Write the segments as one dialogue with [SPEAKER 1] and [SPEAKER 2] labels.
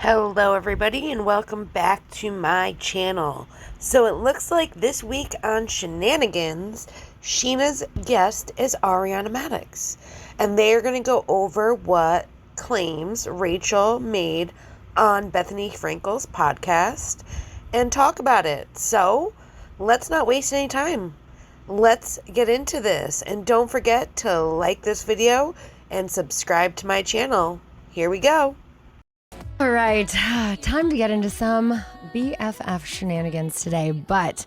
[SPEAKER 1] Hello everybody and welcome back to my channel. So it looks like this week on Scheananigans, Scheana's guest is Ariana Madix. And they are going to go over what claims Raquel made on Bethenny Frankels Podcast and talk about it. So let's not waste any time. Let's get into this. And don't forget to like this video and subscribe to my channel. Here we go.
[SPEAKER 2] All right, time to get into some BFF shenanigans today. But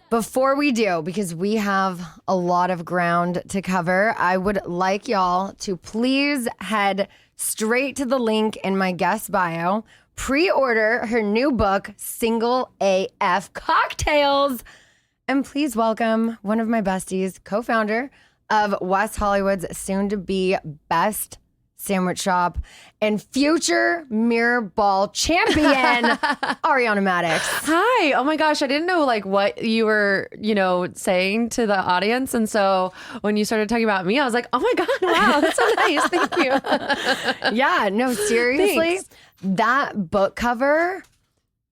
[SPEAKER 2] before we do, because we have a lot of ground to cover, I would like y'all to please head straight to the link in my guest bio. Pre-order her new book, Single AF Cocktails. And please welcome one of my besties, co-founder of West Hollywood's soon-to-be best sandwich shop and future mirror ball champion, Ariana Madix.
[SPEAKER 3] Hi. Oh my gosh. I didn't know what you were, saying to the audience. And so when you started talking about me, I was like, oh my God, wow, that's so nice. Thank you.
[SPEAKER 2] Yeah, no, seriously.
[SPEAKER 3] Thanks.
[SPEAKER 2] That book cover,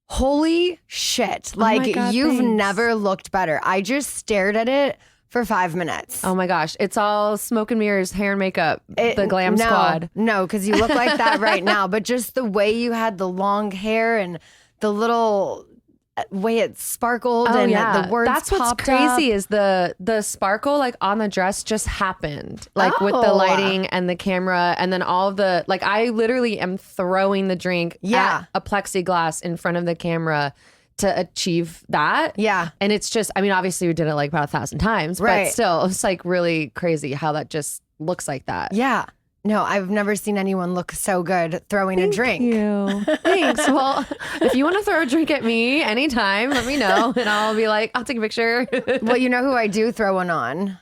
[SPEAKER 2] holy shit.
[SPEAKER 3] Oh my God,
[SPEAKER 2] you've
[SPEAKER 3] thanks.
[SPEAKER 2] never looked better. I just stared at it for 5 minutes.
[SPEAKER 3] Oh my gosh. It's all smoke and mirrors, hair and makeup, the glam squad.
[SPEAKER 2] No, because you look like that right now. But just the way you had the long hair and the little way it sparkled and the words
[SPEAKER 3] That's what's
[SPEAKER 2] popped
[SPEAKER 3] crazy
[SPEAKER 2] up.
[SPEAKER 3] is the sparkle on the dress just happened. With the lighting and the camera and then all of the, I literally am throwing the drink at a plexiglass in front of the camera to achieve that.
[SPEAKER 2] Yeah.
[SPEAKER 3] And it's just, obviously we did it about 1,000 times,
[SPEAKER 2] Right.
[SPEAKER 3] but still it's really crazy how that just looks like that.
[SPEAKER 2] Yeah. No, I've never seen anyone look so good throwing a drink.
[SPEAKER 3] Thank you. Thanks. Well, if you want to throw a drink at me anytime, let me know and I'll be like, I'll take a picture.
[SPEAKER 2] Well, you know who I do throw one on?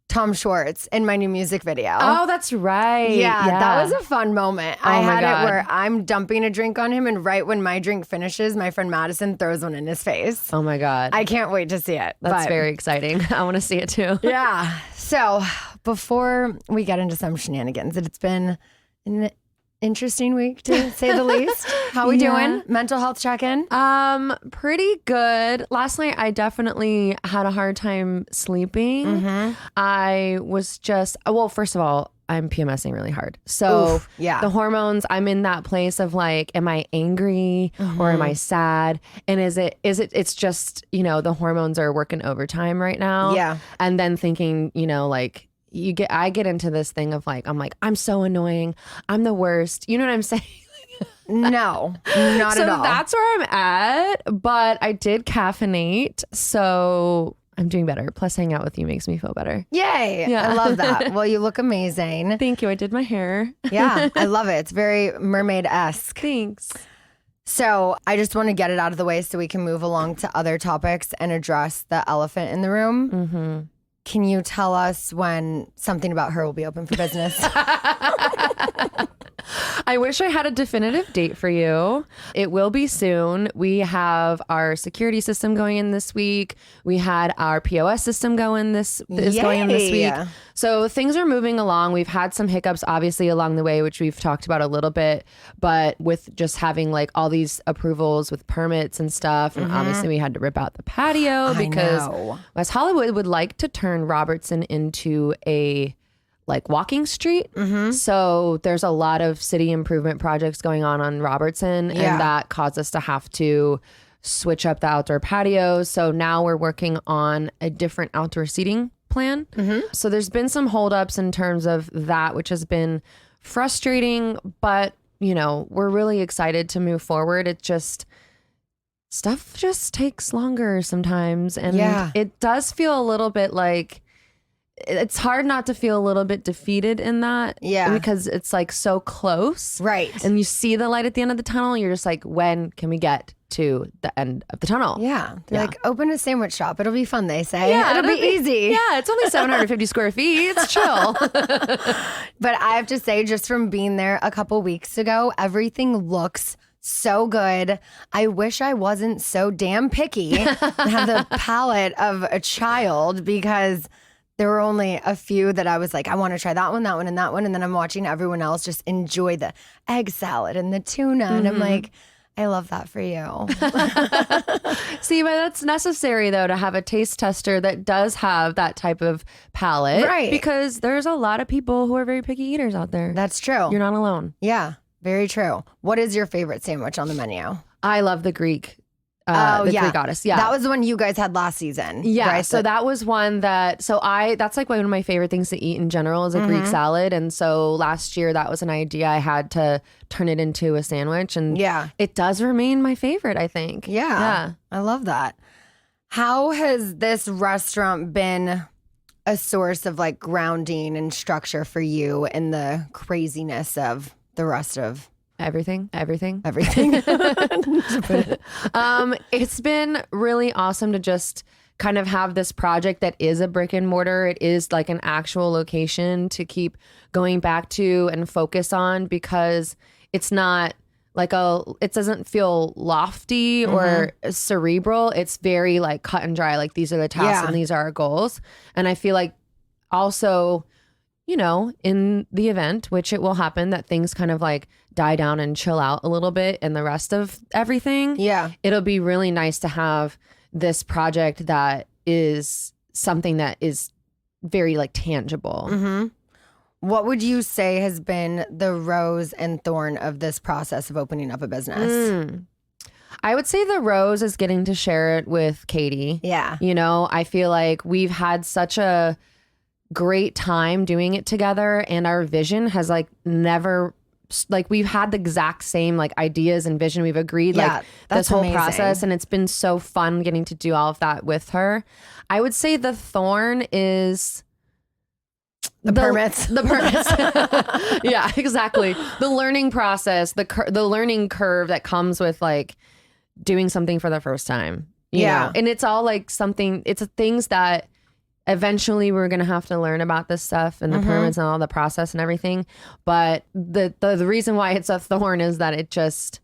[SPEAKER 2] Tom Schwartz in my new music video.
[SPEAKER 3] Oh, that's right.
[SPEAKER 2] Yeah, that was a fun moment. I
[SPEAKER 3] Oh my
[SPEAKER 2] had
[SPEAKER 3] God.
[SPEAKER 2] it where I'm dumping a drink on him, and right when my drink finishes, my friend Madison throws one in his face.
[SPEAKER 3] Oh my God.
[SPEAKER 2] I can't wait to see it.
[SPEAKER 3] That's
[SPEAKER 2] but-
[SPEAKER 3] very exciting. I want to see it too.
[SPEAKER 2] Yeah. So before we get into some shenanigans, it's been an interesting week to say the least. How we doing? Mental health check-in?
[SPEAKER 3] Pretty good. Last night I definitely had a hard time sleeping.
[SPEAKER 2] Mm-hmm.
[SPEAKER 3] I was just, well, first of all, I'm PMSing really hard. So
[SPEAKER 2] Oof, yeah.
[SPEAKER 3] the hormones, I'm in that place of am I angry or am I sad? And it's just, the hormones are working overtime right now.
[SPEAKER 2] Yeah.
[SPEAKER 3] And then thinking, I get into this thing of I'm so annoying. I'm the worst. You know what I'm saying?
[SPEAKER 2] No, not
[SPEAKER 3] So
[SPEAKER 2] at all.
[SPEAKER 3] that's where I'm at, but I did caffeinate, so I'm doing better. Plus, hanging out with you makes me feel better.
[SPEAKER 2] Yay.
[SPEAKER 3] Yeah.
[SPEAKER 2] I love that. Well, you look amazing.
[SPEAKER 3] Thank you. I did my hair.
[SPEAKER 2] Yeah, I love it. It's very mermaid-esque.
[SPEAKER 3] Thanks.
[SPEAKER 2] So I just want to get it out of the way so we can move along to other topics and address the elephant in the room.
[SPEAKER 3] Mm-hmm.
[SPEAKER 2] Can you tell us when something about her will be open for business?
[SPEAKER 3] I wish I had a definitive date for you. It will be soon. We have our security system going in this week. We had our POS system going in this week. So things are moving along. We've had some hiccups obviously along the way, which we've talked about a little bit, but with just having all these approvals with permits and stuff. And obviously we had to rip out the patio because West Hollywood would like to turn Robertson into a walking street. So there's a lot of city improvement projects going on Robertson, and that caused us to have to switch up the outdoor patios. So now we're working on a different outdoor seating plan. So there's been some holdups in terms of that, which has been frustrating, but we're really excited to move forward. It just, stuff just takes longer sometimes. And it does feel a little bit it's hard not to feel a little bit defeated in that.
[SPEAKER 2] Yeah.
[SPEAKER 3] Because it's so close.
[SPEAKER 2] Right.
[SPEAKER 3] And you see the light at the end of the tunnel. And you're just when can we get to the end of the tunnel?
[SPEAKER 2] Yeah. They're open a sandwich shop. It'll be fun, they say.
[SPEAKER 3] Yeah,
[SPEAKER 2] it'll be easy.
[SPEAKER 3] Yeah, it's only 750 square feet. It's chill.
[SPEAKER 2] But I have to say, just from being there a couple weeks ago, everything looks so good. I wish I wasn't so damn picky and have the palate of a child, because There were only a few that I was like, I want to try that one, and that one. And then I'm watching everyone else just enjoy the egg salad and the tuna. And I'm like, I love that for you.
[SPEAKER 3] See, but that's necessary, though, to have a taste tester that does have that type of palate.
[SPEAKER 2] Right.
[SPEAKER 3] Because there's a lot of people who are very picky eaters out there.
[SPEAKER 2] That's true.
[SPEAKER 3] You're not alone.
[SPEAKER 2] Yeah, very true. What is your favorite sandwich on the menu?
[SPEAKER 3] I love the Greek. Greek goddess. Yeah.
[SPEAKER 2] That was the one you guys had last season.
[SPEAKER 3] Yeah.
[SPEAKER 2] Right?
[SPEAKER 3] So that was one that's like one of my favorite things to eat in general is a Greek salad. And so last year that was an idea I had to turn it into a sandwich. And it does remain my favorite, I think.
[SPEAKER 2] Yeah. I love that. How has this restaurant been a source of like grounding and structure for you in the craziness of the rest of
[SPEAKER 3] everything?
[SPEAKER 2] It's
[SPEAKER 3] been really awesome to just kind of have this project that is a brick and mortar. It is like an actual location to keep going back to and focus on, because it's not like it doesn't feel lofty or cerebral. It's very like cut and dry. Like, these are the tasks and these are our goals. And I feel like also, you know, in the event, which it will happen, that things kind of like die down and chill out a little bit and the rest of everything.
[SPEAKER 2] Yeah.
[SPEAKER 3] It'll be really nice to have this project that is something that is very like tangible.
[SPEAKER 2] What would you say has been the rose and thorn of this process of opening up a business?
[SPEAKER 3] I would say the rose is getting to share it with Katie.
[SPEAKER 2] Yeah.
[SPEAKER 3] You know, I feel like we've had such a great time doing it together, and our vision has like never, like, we've had the exact same like ideas and vision. We've agreed like this whole process, and it's been so fun getting to do all of that with her. I would say the thorn is
[SPEAKER 2] the permits.
[SPEAKER 3] The permits. Yeah, exactly. The learning process, the learning curve that comes with like doing something for the first time. You know? And it's all like it's things that eventually we're going to have to learn about this stuff and the permits and all the process and everything. But the reason why it's a thorn is that it just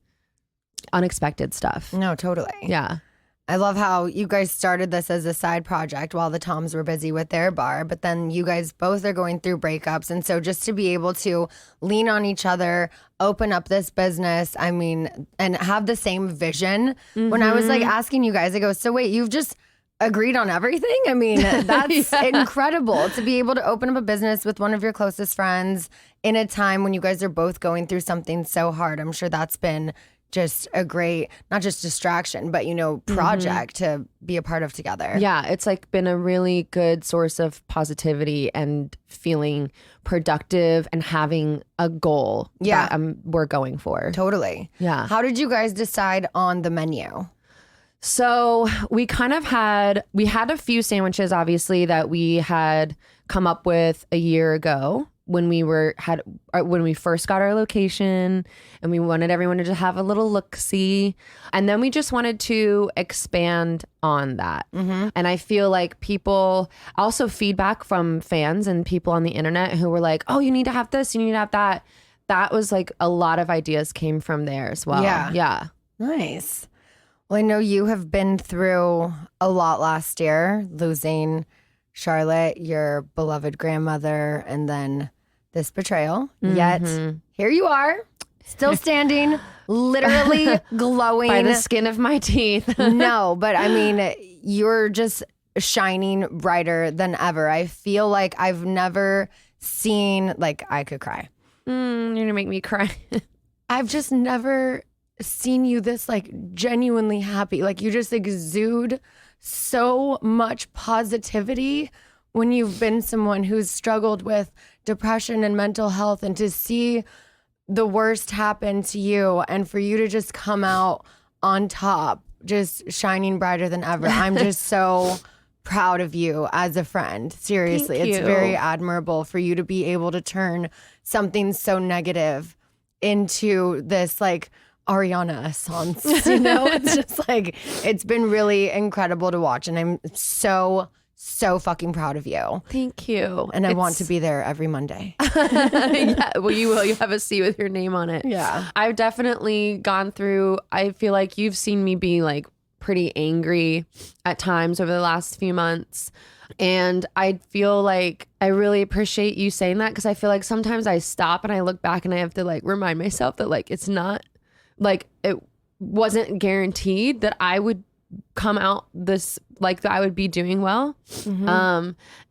[SPEAKER 3] unexpected stuff.
[SPEAKER 2] No, totally.
[SPEAKER 3] Yeah.
[SPEAKER 2] I love how you guys started this as a side project while the Toms were busy with their bar, but then you guys both are going through breakups. And so just to be able to lean on each other, open up this business, I mean, and have the same vision. When I was like asking you guys, I go, so wait, you've just agreed on everything? I mean, that's incredible to be able to open up a business with one of your closest friends in a time when you guys are both going through something so hard. I'm sure that's been just a great, not just distraction, but, you know, project to be a part of together.
[SPEAKER 3] Yeah, it's like been a really good source of positivity and feeling productive and having a goal that we're going for.
[SPEAKER 2] Totally.
[SPEAKER 3] Yeah.
[SPEAKER 2] How did you guys decide on the menu?
[SPEAKER 3] So we kind of had a few sandwiches, obviously, that we had come up with a year ago when we first got our location, and we wanted everyone to just have a little look-see. And then we just wanted to expand on that. And I feel like people, also feedback from fans and people on the internet who were like, oh, you need to have this, you need to have that. That was like a lot of ideas came from there as well. Yeah.
[SPEAKER 2] Nice. Well, I know you have been through a lot last year, losing Charlotte, your beloved grandmother, and then this betrayal. Yet here you are, still standing, literally glowing.
[SPEAKER 3] By the skin of my teeth.
[SPEAKER 2] No, but I mean, you're just shining brighter than ever. I feel like I've never seen, like, I could cry.
[SPEAKER 3] You're going to make me cry.
[SPEAKER 2] I've just never seen you this like genuinely happy. Like, you just exude so much positivity when you've been someone who's struggled with depression and mental health, and to see the worst happen to you and for you to just come out on top, just shining brighter than ever. I'm just so proud of you as a friend. Seriously, it's very admirable for you to be able to turn something so negative into this like Ariana essence, you know? It's just like, it's been really incredible to watch, and I'm so fucking proud of you.
[SPEAKER 3] Thank you.
[SPEAKER 2] And I want to be there every Monday.
[SPEAKER 3] Yeah, well, you will. You have a seat with your name on it.
[SPEAKER 2] Yeah.
[SPEAKER 3] I've definitely gone through, I feel like you've seen me be like pretty angry at times over the last few months. And I feel like I really appreciate you saying that, because I feel like sometimes I stop and I look back and I have to like remind myself that like it's not like it wasn't guaranteed that I would come out this like that I would be doing well.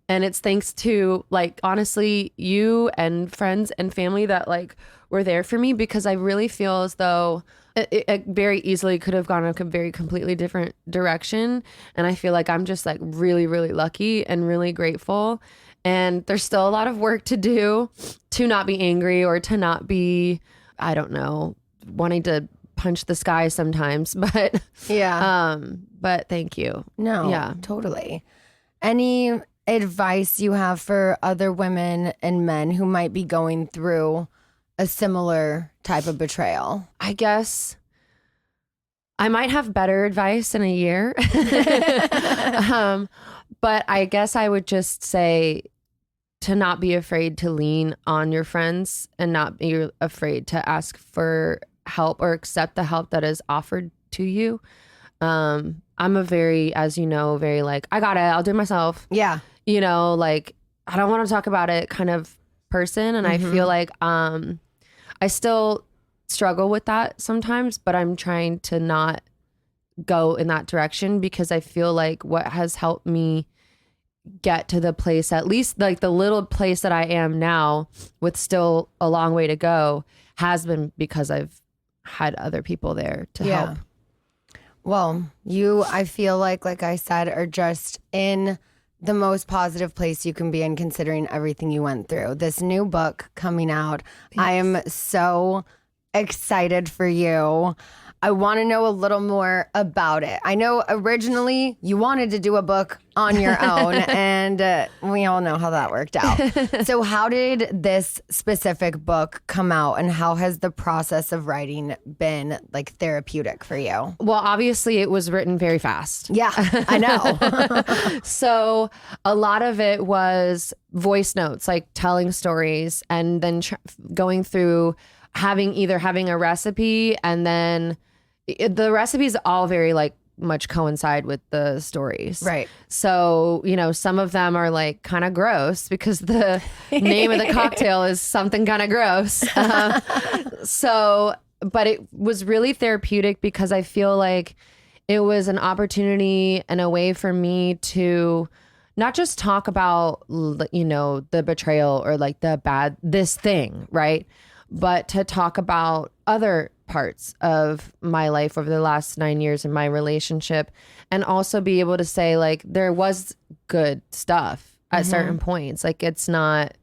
[SPEAKER 3] And it's thanks to like honestly you and friends and family that like were there for me, because I really feel as though it very easily could have gone a very completely different direction. And I feel like I'm just like really, really lucky and really grateful. And there's still a lot of work to do to not be angry or to not be, I don't know, wanting to punch the sky sometimes. But but thank you.
[SPEAKER 2] No,
[SPEAKER 3] yeah,
[SPEAKER 2] totally. Any advice you have for other women and men who might be going through a similar type of betrayal?
[SPEAKER 3] I guess I might have better advice in a year. But I guess I would just say to not be afraid to lean on your friends and not be afraid to ask for help or accept the help that is offered to you. I'm a very, as you know, very like, I got it, I'll do it myself.
[SPEAKER 2] Yeah.
[SPEAKER 3] You know, like, I don't want to talk about it kind of person. And I feel like I still struggle with that sometimes, but I'm trying to not go in that direction, because I feel like what has helped me get to the place, at least like the little place that I am now with still a long way to go, has been because I've had other people there to help.
[SPEAKER 2] Well, you, I feel like I said, are just in the most positive place you can be in, considering everything you went through. This new book coming out, I am so excited for you. I want to know a little more about it. I know originally you wanted to do a book on your own, and we all know how that worked out. So how did this specific book come out, and how has the process of writing been like therapeutic for you?
[SPEAKER 3] Well, obviously it was written very fast.
[SPEAKER 2] Yeah, I know.
[SPEAKER 3] So a lot of it was voice notes, like telling stories, and then going through having a recipe, and then the recipes all very like much coincide with the stories.
[SPEAKER 2] Right.
[SPEAKER 3] So, you know, some of them are like kind of gross because the name of the cocktail is something kind of gross. But it was really therapeutic, because I feel like it was an opportunity and a way for me to not just talk about, you know, the betrayal or like this thing, right? But to talk about other parts of my life over the last 9 years in my relationship, and also be able to say like there was good stuff at certain points. Like it's not,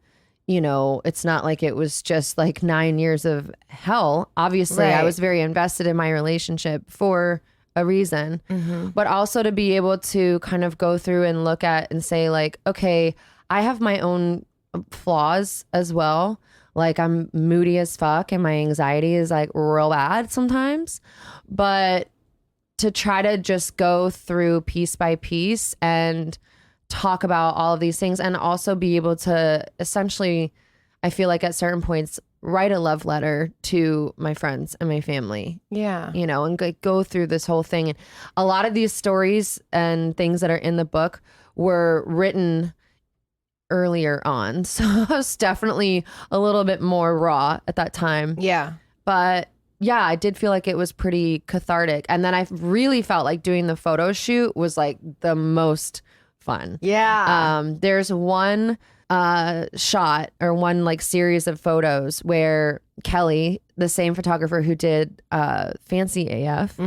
[SPEAKER 3] you know, it's not like it was just like 9 years of hell. Obviously, I was very invested in my relationship for a reason, but also to be able to kind of go through and look at and say like, okay, I have my own flaws as well. Like I'm moody as fuck and my anxiety is like real bad sometimes, but to try to just go through piece by piece and talk about all of these things, and also be able to essentially, I feel like at certain points, write a love letter to my friends and my family.
[SPEAKER 2] Yeah.
[SPEAKER 3] You know, and go through this whole thing. And a lot of these stories and things that are in the book were written earlier on. So I was definitely a little bit more raw at that time.
[SPEAKER 2] Yeah.
[SPEAKER 3] But yeah, I did feel like it was pretty cathartic. And then I really felt like doing the photo shoot was like the most fun.
[SPEAKER 2] Yeah.
[SPEAKER 3] There's one shot or one like series of photos where Kelly, the same photographer who did Fancy AF,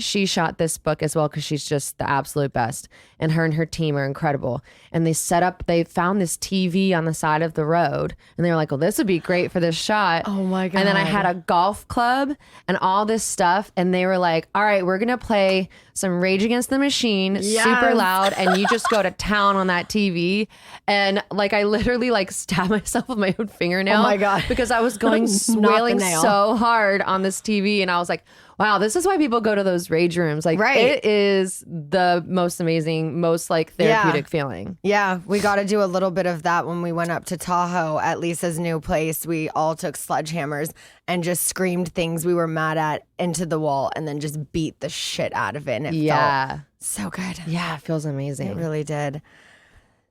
[SPEAKER 3] she shot this book as well, because she's just the absolute best, and her team are incredible. And they found this TV on the side of the road, and they were like, well, this would be great for this shot.
[SPEAKER 2] Oh my God.
[SPEAKER 3] And then I had a golf club and all this stuff, and they were like, all right, we're gonna play some Rage Against the Machine, super loud, and you just go to town on that TV. And like I literally like stabbed myself with my own fingernail.
[SPEAKER 2] Oh my God.
[SPEAKER 3] Because I was going wailing so hard on this TV, and I was like, wow, this is why people go to those rage rooms. Like it is the most amazing, most like therapeutic feeling.
[SPEAKER 2] Yeah, we got to do a little bit of that when we went up to Tahoe at Lisa's new place. We all took sledgehammers and just screamed things we were mad at into the wall, and then just beat the shit out of it. And it felt so good.
[SPEAKER 3] Yeah, it feels amazing.
[SPEAKER 2] It really did.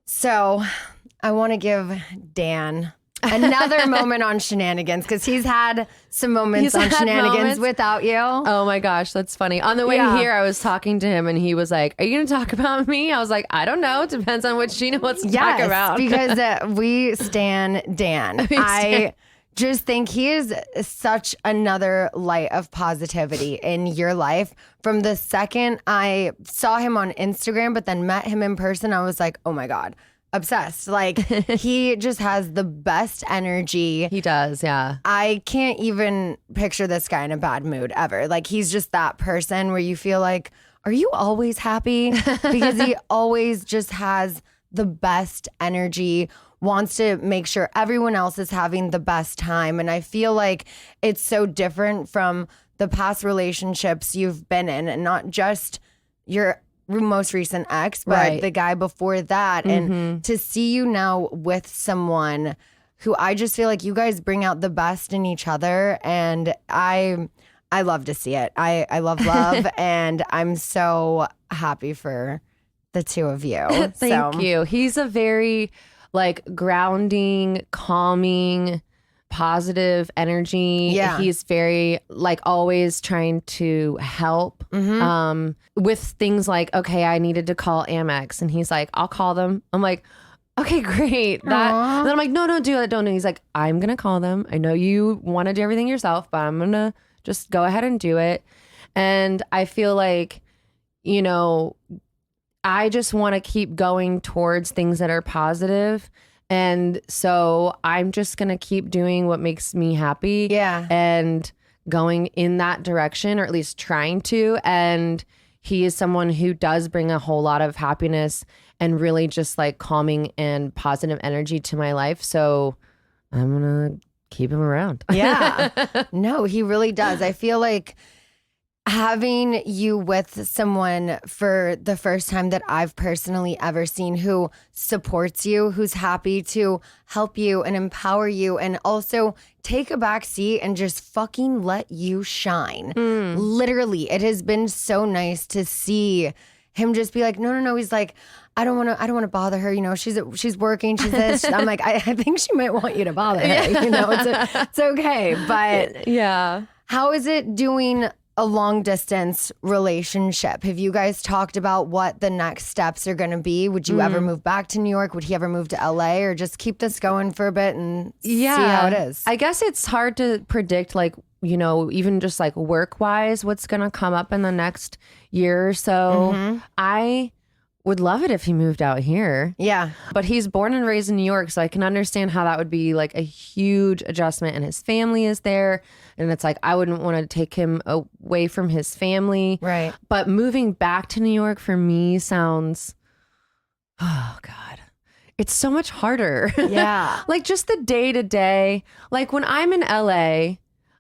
[SPEAKER 2] So I want to give Dan another moment on Scheananigans because he's had some moments on Scheananigans without you.
[SPEAKER 3] Oh my gosh, that's funny. On the way here, I was talking to him and he was like, "Are you going to talk about me?" I was like, "I don't know. Depends on what Scheana wants to talk about."
[SPEAKER 2] Because we stan Dan. I just think he is such another light of positivity in your life. From the second I saw him on Instagram, but then met him in person, I was like, oh my God. Obsessed. Like, he just has the best energy.
[SPEAKER 3] He does, yeah.
[SPEAKER 2] I can't even picture this guy in a bad mood ever. Like, he's just that person where you feel like, are you always happy? Because he always just has the best energy, wants to make sure everyone else is having the best time. And I feel like it's so different from the past relationships you've been in, and not just your most recent ex, but the guy before that. And to see you now with someone who I just feel like you guys bring out the best in each other, and I love to see it. I love and I'm so happy for the two of you.
[SPEAKER 3] Thank you. He's a very like grounding, calming, positive energy.
[SPEAKER 2] Yeah.
[SPEAKER 3] He's very like always trying to help with things like, okay, I needed to call Amex, and he's like, I'll call them. I'm like, okay, great. Then I'm like, no, don't do it. Don't do it. He's like, I'm going to call them. I know you want to do everything yourself, but I'm going to just go ahead and do it. And I feel like, you know, I just want to keep going towards things that are positive. And so I'm just going to keep doing what makes me happy.
[SPEAKER 2] Yeah.
[SPEAKER 3] And going in that direction, or at least trying to. And he is someone who does bring a whole lot of happiness and really just like calming and positive energy to my life. So I'm going to keep him around.
[SPEAKER 2] Yeah. No, he really does. I feel like having you with someone for the first time that I've personally ever seen who supports you, who's happy to help you and empower you, and also take a back seat and just fucking let you shine. Literally, it has been so nice to see him just be like, no. He's like, I don't want to bother her. You know, she's working. She's this. I'm like, I think she might want you to bother her. You know, it's okay. But
[SPEAKER 3] yeah,
[SPEAKER 2] how is it doing a long distance relationship? Have you guys talked about what the next steps are going to be? Would you ever move back to New York? Would he ever move to LA, or just keep this going for a bit and see how it is?
[SPEAKER 3] I guess it's hard to predict, like, you know, even just like work wise, what's going to come up in the next year or so. I would love it if he moved out here.
[SPEAKER 2] Yeah.
[SPEAKER 3] But he's born and raised in New York, so I can understand how that would be like a huge adjustment, and his family is there. And it's like, I wouldn't want to take him away from his family.
[SPEAKER 2] Right.
[SPEAKER 3] But moving back to New York for me sounds, oh God, it's so much harder.
[SPEAKER 2] Yeah.
[SPEAKER 3] Like just the day to day. Like when I'm in LA,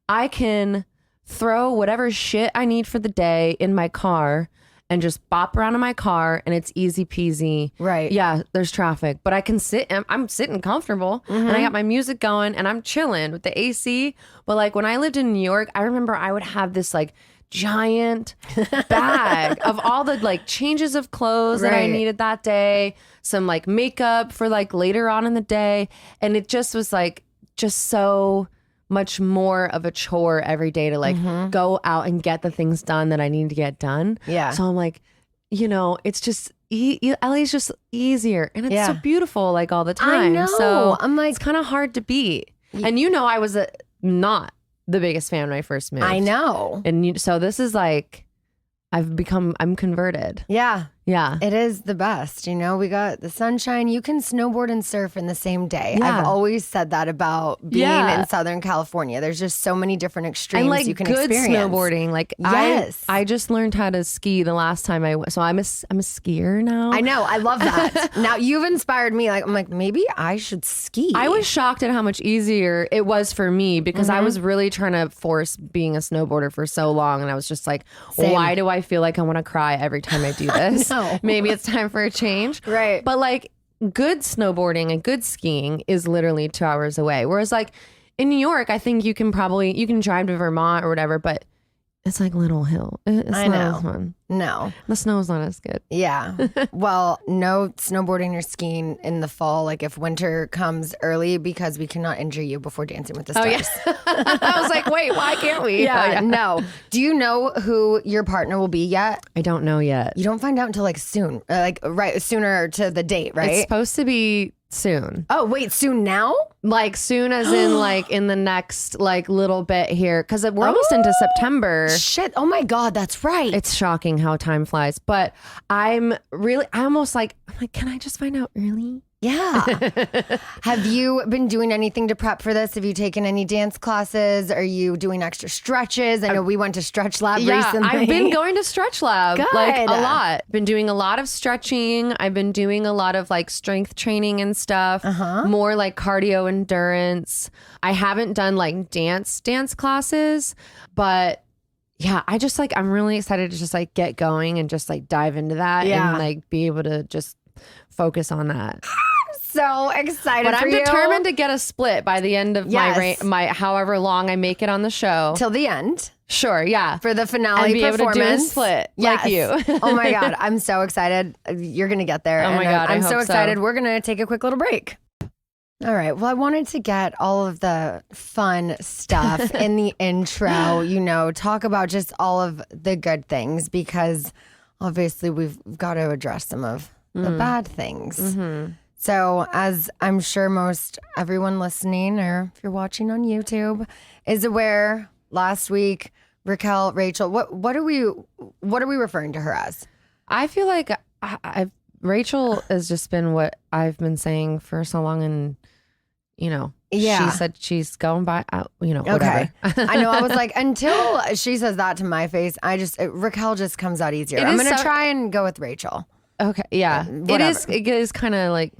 [SPEAKER 3] I can throw whatever shit I need for the day in my car and just bop around in my car, and it's easy peasy.
[SPEAKER 2] Right.
[SPEAKER 3] Yeah, there's traffic, but I can sit, and I'm sitting comfortable, and I got my music going, and I'm chilling with the AC. But like when I lived in New York, I remember I would have this like giant bag of all the like changes of clothes that I needed that day, some like makeup for like later on in the day. And it just was like, just so much more of a chore every day to like go out and get the things done that I need to get done.
[SPEAKER 2] Yeah.
[SPEAKER 3] So I'm like, you know, it's just LA's just easier, and it's so beautiful like all the time.
[SPEAKER 2] I know.
[SPEAKER 3] So
[SPEAKER 2] I'm like,
[SPEAKER 3] it's kind of hard to beat. And you know, I was not the biggest fan when I first moved.
[SPEAKER 2] I know.
[SPEAKER 3] And so this is like, I'm converted.
[SPEAKER 2] Yeah.
[SPEAKER 3] Yeah.
[SPEAKER 2] It is the best. You know, we got the sunshine. You can snowboard and surf in the same day.
[SPEAKER 3] Yeah.
[SPEAKER 2] I've always said that about being in Southern California. There's just so many different extremes
[SPEAKER 3] and like
[SPEAKER 2] you can
[SPEAKER 3] good
[SPEAKER 2] experience.
[SPEAKER 3] snowboarding. Like I just learned how to ski the last time I went. So I'm a skier now.
[SPEAKER 2] I know. I love that. Now you've inspired me. Like I'm like, maybe I should ski.
[SPEAKER 3] I was shocked at how much easier it was for me, because I was really trying to force being a snowboarder for so long, and I was just like, why do I feel like I want to cry every time I do this? Maybe it's time for a change.
[SPEAKER 2] Right.
[SPEAKER 3] But like good snowboarding and good skiing is literally 2 hours away. Whereas like in New York, I think you can drive to Vermont or whatever, but It's like Little Hill. It's
[SPEAKER 2] I
[SPEAKER 3] not
[SPEAKER 2] know.
[SPEAKER 3] as fun.
[SPEAKER 2] No.
[SPEAKER 3] The snow's not as good.
[SPEAKER 2] Yeah. Well, no snowboarding or skiing in the fall, like if winter comes early, because we cannot injure you before Dancing with the Stars.
[SPEAKER 3] Oh, yeah. I was like, wait, why can't we?
[SPEAKER 2] Yeah, no. Do you know who your partner will be yet?
[SPEAKER 3] I don't know yet.
[SPEAKER 2] You don't find out until like soon, sooner to the date, right?
[SPEAKER 3] It's supposed to be soon.
[SPEAKER 2] Oh, wait, soon now?
[SPEAKER 3] Like soon as in like in the next like little bit here. Because we're almost into September.
[SPEAKER 2] Shit. Oh my God, that's right.
[SPEAKER 3] It's shocking how time flies. But I'm almost like, can I just find out early?
[SPEAKER 2] Yeah. Have you been doing anything to prep for this? Have you taken any dance classes? Are you doing extra stretches? I know we went to Stretch Lab recently.
[SPEAKER 3] I've been going to Stretch Lab like a
[SPEAKER 2] Good.
[SPEAKER 3] lot. Been doing a lot of stretching. I've been doing a lot of like strength training and stuff. More like cardio endurance. I haven't done like dance classes, but yeah, I'm really excited to just like get going and just like dive into that and like be able to just focus on that.
[SPEAKER 2] So excited
[SPEAKER 3] But
[SPEAKER 2] for
[SPEAKER 3] I'm
[SPEAKER 2] you.
[SPEAKER 3] determined to get a split by the end of my however long I make it on the show.
[SPEAKER 2] Till the end.
[SPEAKER 3] Sure, yeah.
[SPEAKER 2] For the finale
[SPEAKER 3] and be
[SPEAKER 2] performance.
[SPEAKER 3] able to do a split like you.
[SPEAKER 2] Oh my God, I'm so excited. You're going to get there.
[SPEAKER 3] Oh my God,
[SPEAKER 2] I'm
[SPEAKER 3] I
[SPEAKER 2] so
[SPEAKER 3] hope
[SPEAKER 2] excited.
[SPEAKER 3] so.
[SPEAKER 2] We're going to take a quick little break. All right. Well, I wanted to get all of the fun stuff in the intro, talk about just all of the good things, because obviously we've got to address some of the bad things.
[SPEAKER 3] Mm-hmm.
[SPEAKER 2] So, as I'm sure most everyone listening, or if you're watching on YouTube, is aware, last week, Rachel, what are we referring to her as?
[SPEAKER 3] I feel like Rachel has just been what I've been saying for so long, and
[SPEAKER 2] Yeah.
[SPEAKER 3] she said she's going by, whatever.
[SPEAKER 2] Okay. I know. I was like, until she says that to my face, Raquel just comes out easier. I'm going to try and go with Rachel.
[SPEAKER 3] Okay, yeah.
[SPEAKER 2] Whatever.
[SPEAKER 3] It is kind of like,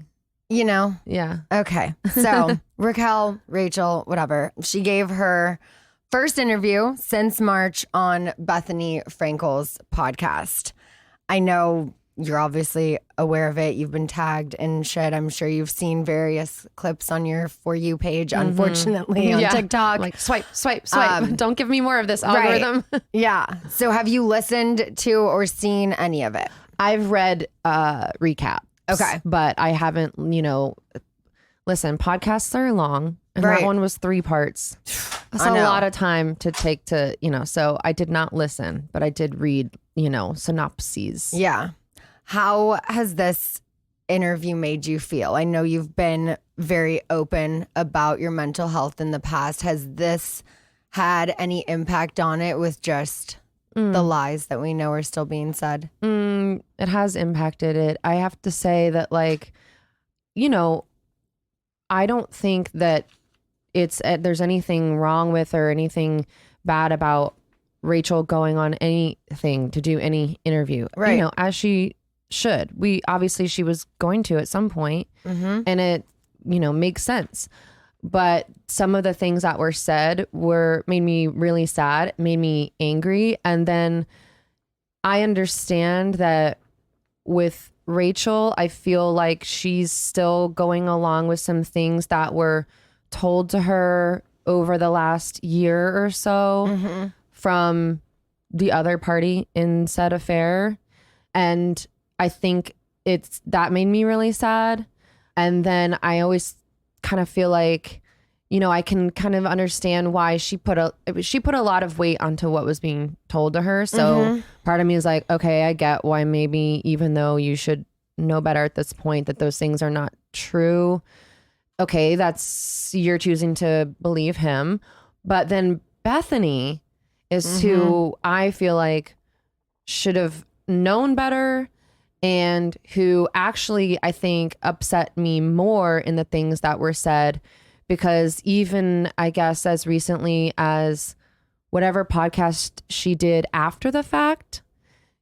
[SPEAKER 3] yeah.
[SPEAKER 2] Okay. So Raquel, Rachel, whatever. She gave her first interview since March on Bethenny Frankels Podcast. I know you're obviously aware of it. You've been tagged and shit. I'm sure you've seen various clips on your For You page, unfortunately, on TikTok.
[SPEAKER 3] Like swipe. Don't give me more of this algorithm.
[SPEAKER 2] Right. Yeah. So have you listened to or seen any of it?
[SPEAKER 3] I've read recaps.
[SPEAKER 2] Okay.
[SPEAKER 3] But I haven't, listen, podcasts are long. And
[SPEAKER 2] Right.
[SPEAKER 3] that one was 3 parts. That's a lot of time to take to, so I did not listen, but I did read, synopses.
[SPEAKER 2] Yeah. How has this interview made you feel? I know you've been very open about your mental health in the past. Has this had any impact on it with just the lies that we know are still being said?
[SPEAKER 3] It has impacted it. I have to say that, like, I don't think that there's anything wrong with or anything bad about Rachel going on anything to do any interview.
[SPEAKER 2] Right.
[SPEAKER 3] As she should. She was going to at some point, and it, makes sense. But some of the things that were said made me really sad, made me angry. And then I understand that with Rachel, I feel like she's still going along with some things that were told to her over the last year or so from the other party in said affair. And I think that made me really sad. And then I always kind of feel like, I can kind of understand why she put a lot of weight onto what was being told to her. So part of me is like, okay, I get why maybe, even though you should know better at this point, that those things are not true. Okay, you're choosing to believe him. But then Bethenny is who I feel like should have known better, and who actually, I think, upset me more in the things that were said, because even, I guess, as recently as whatever podcast she did after the fact,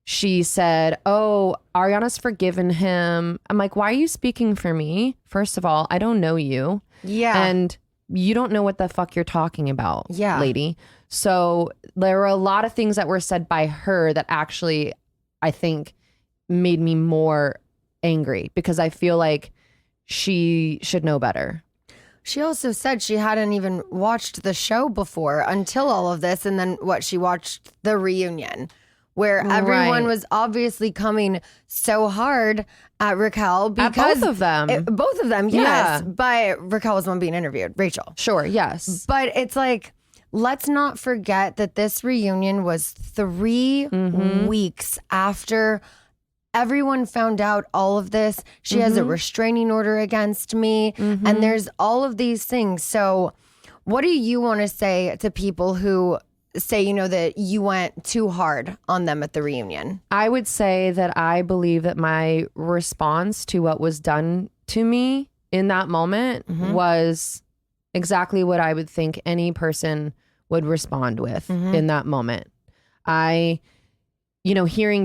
[SPEAKER 3] she said, oh, Ariana's forgiven him. I'm like, why are you speaking for me? First of all, I don't know you.
[SPEAKER 2] Yeah.
[SPEAKER 3] And you don't know what the fuck you're talking about, lady. So there were a lot of things that were said by her that actually, I think, made me more angry, because I feel like she should know better.
[SPEAKER 2] she also said she hadn't even watched the show before until all of this. And then she watched the reunion where everyone was obviously coming so hard at Raquel because
[SPEAKER 3] both of them.
[SPEAKER 2] Both of them, yes. But Raquel was the one being interviewed, Rachel.
[SPEAKER 3] Sure, yes.
[SPEAKER 2] But it's like, let's not forget that this reunion was 3 weeks after everyone found out all of this. She has a restraining order against me. And there's all of these things. So what do you want to say to people who say, that you went too hard on them at the reunion?
[SPEAKER 3] I would say that I believe that my response to what was done to me in that moment was exactly what I would think any person would respond with in that moment. Hearing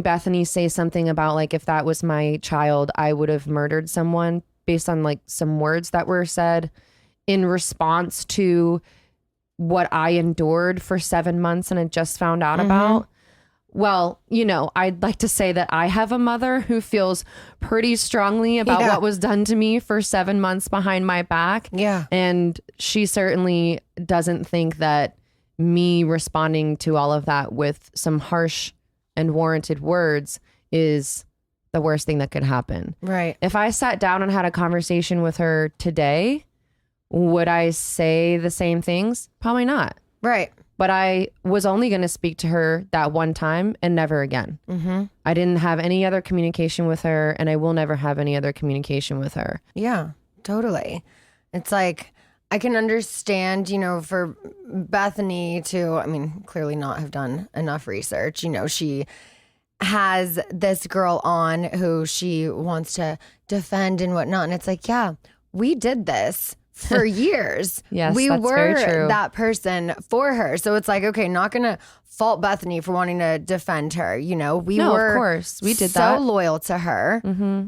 [SPEAKER 3] Bethenny say something about like, if that was my child, I would have murdered someone based on like some words that were said in response to what I endured for 7 months and had just found out about. Well, I'd like to say that I have a mother who feels pretty strongly about what was done to me for 7 months behind my back.
[SPEAKER 2] Yeah.
[SPEAKER 3] And she certainly doesn't think that me responding to all of that with some harsh and warranted words is the worst thing that could happen.
[SPEAKER 2] Right.
[SPEAKER 3] If I sat down and had a conversation with her today, would I say the same things? Probably not.
[SPEAKER 2] Right.
[SPEAKER 3] But I was only going to speak to her that one time and never again. I didn't have any other communication with her, and I will never have any other communication with her.
[SPEAKER 2] Yeah, totally. It's like, I can understand, for Bethenny to, clearly not have done enough research. She has this girl on who she wants to defend and whatnot. And it's like, yeah, we did this for years.
[SPEAKER 3] Yes,
[SPEAKER 2] we
[SPEAKER 3] that's
[SPEAKER 2] were
[SPEAKER 3] very true.
[SPEAKER 2] that person for her. So it's like, okay, not going to fault Bethenny for wanting to defend her. We were,
[SPEAKER 3] of course, we did
[SPEAKER 2] so
[SPEAKER 3] that.
[SPEAKER 2] loyal to her.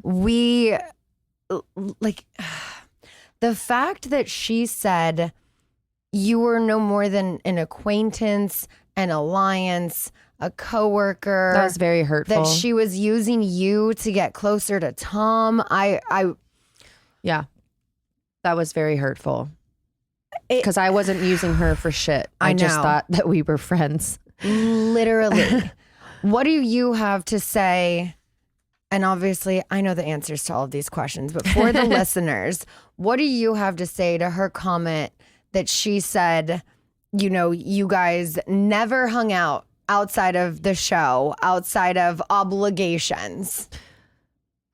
[SPEAKER 2] We the fact that she said you were no more than an acquaintance, an alliance, a coworker.
[SPEAKER 3] That was very hurtful.
[SPEAKER 2] That she was using you to get closer to Tom.
[SPEAKER 3] Yeah. That was very hurtful. Because I wasn't using her for shit. I just thought that we were friends.
[SPEAKER 2] Literally. What do you have to say? And obviously, I know the answers to all of these questions, but for the listeners, what do you have to say to her comment that she said, you guys never hung out outside of the show, outside of obligations?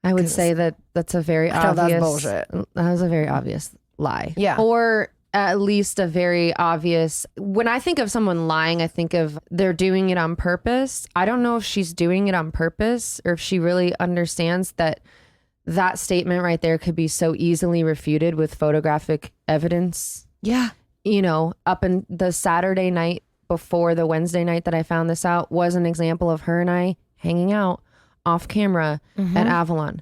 [SPEAKER 3] I would say that that's a very obvious.
[SPEAKER 2] That's bullshit.
[SPEAKER 3] That was a very obvious lie.
[SPEAKER 2] Yeah.
[SPEAKER 3] Or at least a very obvious. When I think of someone lying, I think of they're doing it on purpose. I don't know if she's doing it on purpose or if she really understands that that statement right there could be so easily refuted with photographic evidence.
[SPEAKER 2] Yeah.
[SPEAKER 3] Up in the Saturday night before the Wednesday night that I found this out was an example of her and I hanging out off camera at Avalon.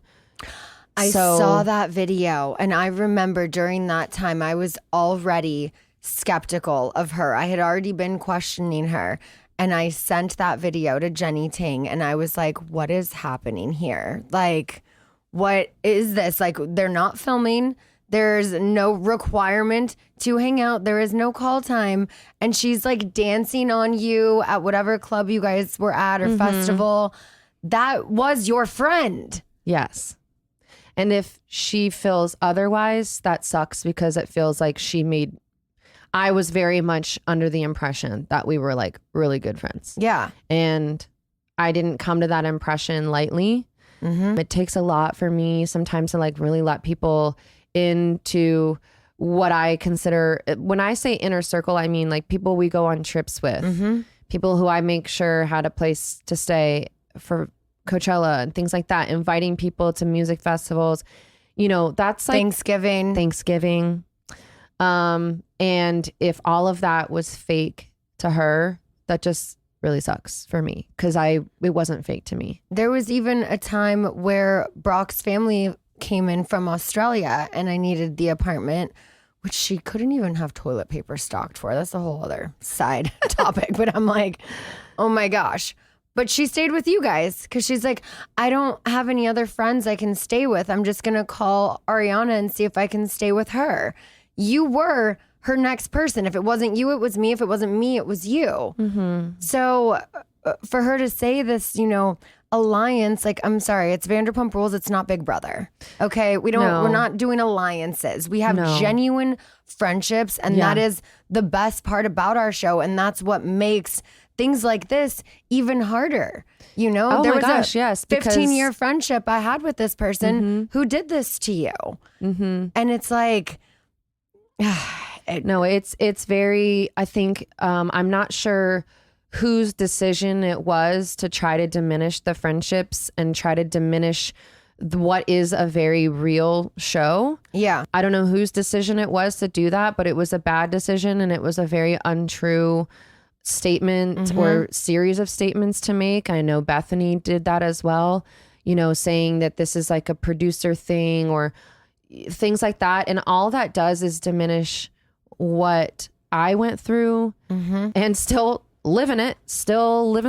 [SPEAKER 2] I saw that video, and I remember during that time I was already skeptical of her. I had already been questioning her, and I sent that video to Jenny Ting, and I was like, what is happening here? Like, what is this? Like, they're not filming. There's no requirement to hang out. There is no call time. And she's like dancing on you at whatever club you guys were at or festival. That was your friend.
[SPEAKER 3] Yes. And if she feels otherwise, that sucks because it feels like I was very much under the impression that we were like really good friends.
[SPEAKER 2] Yeah.
[SPEAKER 3] And I didn't come to that impression lightly. It takes a lot for me sometimes to like really let people into what I consider, when I say inner circle, I mean like people we go on trips with, people who I make sure had a place to stay for Coachella and things like that, inviting people to music festivals, that's like Thanksgiving. And if all of that was fake to her, that just really sucks for me because it wasn't fake to me.
[SPEAKER 2] There was even a time where Brock's family came in from Australia and I needed the apartment, which she couldn't even have toilet paper stocked for. That's a whole other side topic. But I'm like, oh my gosh. But she stayed with you guys because she's like, I don't have any other friends I can stay with. I'm just going to call Ariana and see if I can stay with her. you were her next person. If it wasn't you, it was me. If it wasn't me, it was you. So for her to say this, alliance, like, I'm sorry, it's Vanderpump Rules. It's not Big Brother. Okay. We're not doing alliances. We have genuine friendships, and that is the best part about our show. And that's what makes things like this even harder.
[SPEAKER 3] Oh
[SPEAKER 2] there
[SPEAKER 3] my
[SPEAKER 2] was
[SPEAKER 3] gosh,
[SPEAKER 2] a
[SPEAKER 3] yes,
[SPEAKER 2] 15-year friendship I had with this person who did this to you. And it's like,
[SPEAKER 3] no, it's very, I think, I'm not sure whose decision it was to try to diminish the friendships and try to diminish what is a very real show.
[SPEAKER 2] Yeah.
[SPEAKER 3] I don't know whose decision it was to do that, but it was a bad decision, and it was a very untrue statement or series of statements to make. I know Bethenny did that as well, saying that this is like a producer thing or things like that. And all that does is diminish what I went through and still living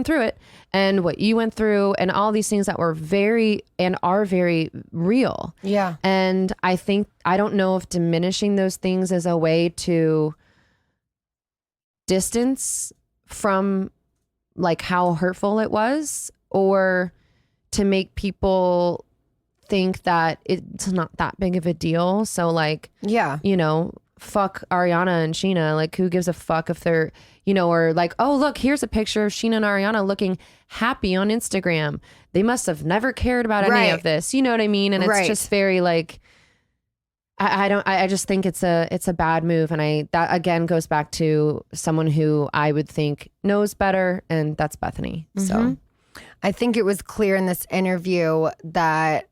[SPEAKER 3] through it, and what you went through, and all these things that were very and are very real.
[SPEAKER 2] Yeah.
[SPEAKER 3] And I don't know if diminishing those things is a way to distance from like how hurtful it was, or to make people think that it's not that big of a deal. So like, fuck Ariana and Scheana. Like, who gives a fuck if they're, or like, oh, look, here's a picture of Scheana and Ariana looking happy on Instagram. They must have never cared about any of this. You know what I mean? And it's just very like, I just think it's a bad move. And that again goes back to someone who I would think knows better, and that's Bethenny. So
[SPEAKER 2] I think it was clear in this interview that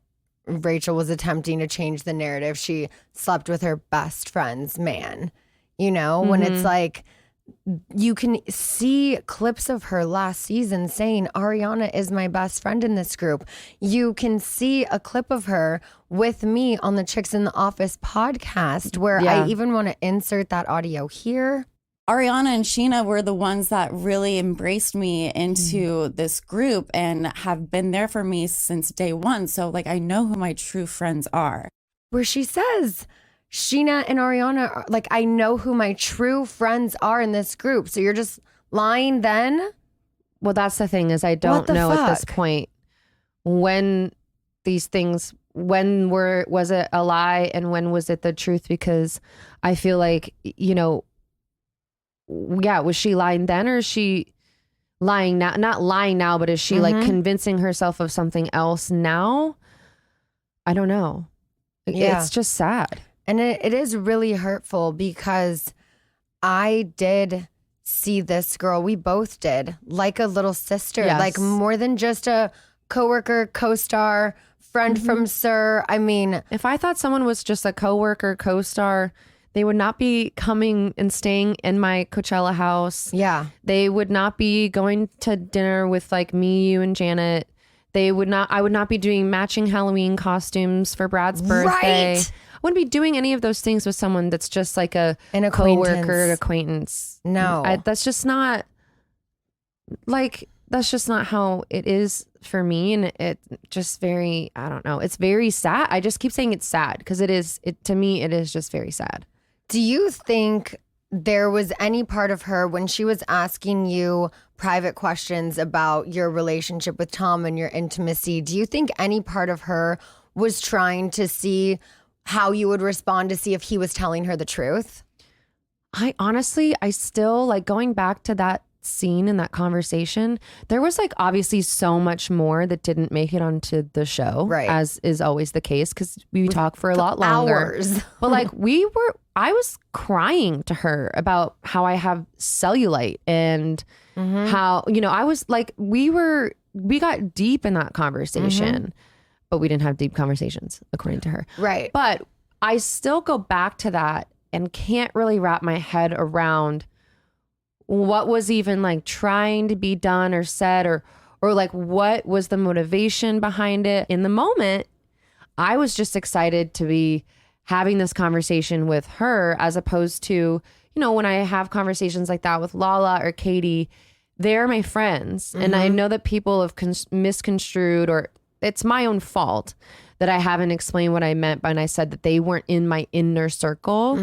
[SPEAKER 2] Rachel was attempting to change the narrative. She slept with her best friend's man, when it's like, you can see clips of her last season saying, Ariana is my best friend in this group. You can see a clip of her with me on the Chicks in the Office podcast, where I even want to insert that audio here.
[SPEAKER 4] Ariana and Scheana were the ones that really embraced me into this group and have been there for me since day one. So like, I know who my true friends are.
[SPEAKER 2] Where she says, Scheana and Ariana are, like, I know who my true friends are in this group. So you're just lying then?
[SPEAKER 3] Well, that's the thing, is I don't know at this point when these things, was it a lie and when was it the truth? Because I feel like, was she lying then, or is she lying now? Not lying now, but is she like convincing herself of something else now? I don't know. It's just sad.
[SPEAKER 2] And it is really hurtful, because I did see this girl, we both did, like a little sister, like more than just a coworker, co-star, friend from Sir. I mean,
[SPEAKER 3] if I thought someone was just a coworker, co-star, they would not be coming and staying in my Coachella house.
[SPEAKER 2] Yeah.
[SPEAKER 3] They would not be going to dinner with like me, you, and Janet. I would not be doing matching Halloween costumes for Brad's birthday. Right. I wouldn't be doing any of those things with someone that's just like an coworker, acquaintance.
[SPEAKER 2] No.
[SPEAKER 3] That's just not how it is for me. And it just very, I don't know. It's very sad. I just keep saying it's sad because to me, it is just very sad.
[SPEAKER 2] Do you think there was any part of her when she was asking you private questions about your relationship with Tom and your intimacy? Do you think any part of her was trying to see how you would respond, to see if he was telling her the truth?
[SPEAKER 3] I still like going back to that scene in that conversation. There was like obviously so much more that didn't make it onto the show, right? As is always the case, because we talk for a lot longer. Hours. But like I was crying to her about how I have cellulite and how, I was like, we got deep in that conversation, but we didn't have deep conversations according to her.
[SPEAKER 2] Right.
[SPEAKER 3] But I still go back to that and can't really wrap my head around what was even like trying to be done or said, or like what was the motivation behind it. In the moment, I was just excited to be having this conversation with her, as opposed to, when I have conversations like that with Lala or Katie, they're my friends. And I know that people have misconstrued, or it's my own fault that I haven't explained what I meant when I said that they weren't in my inner circle.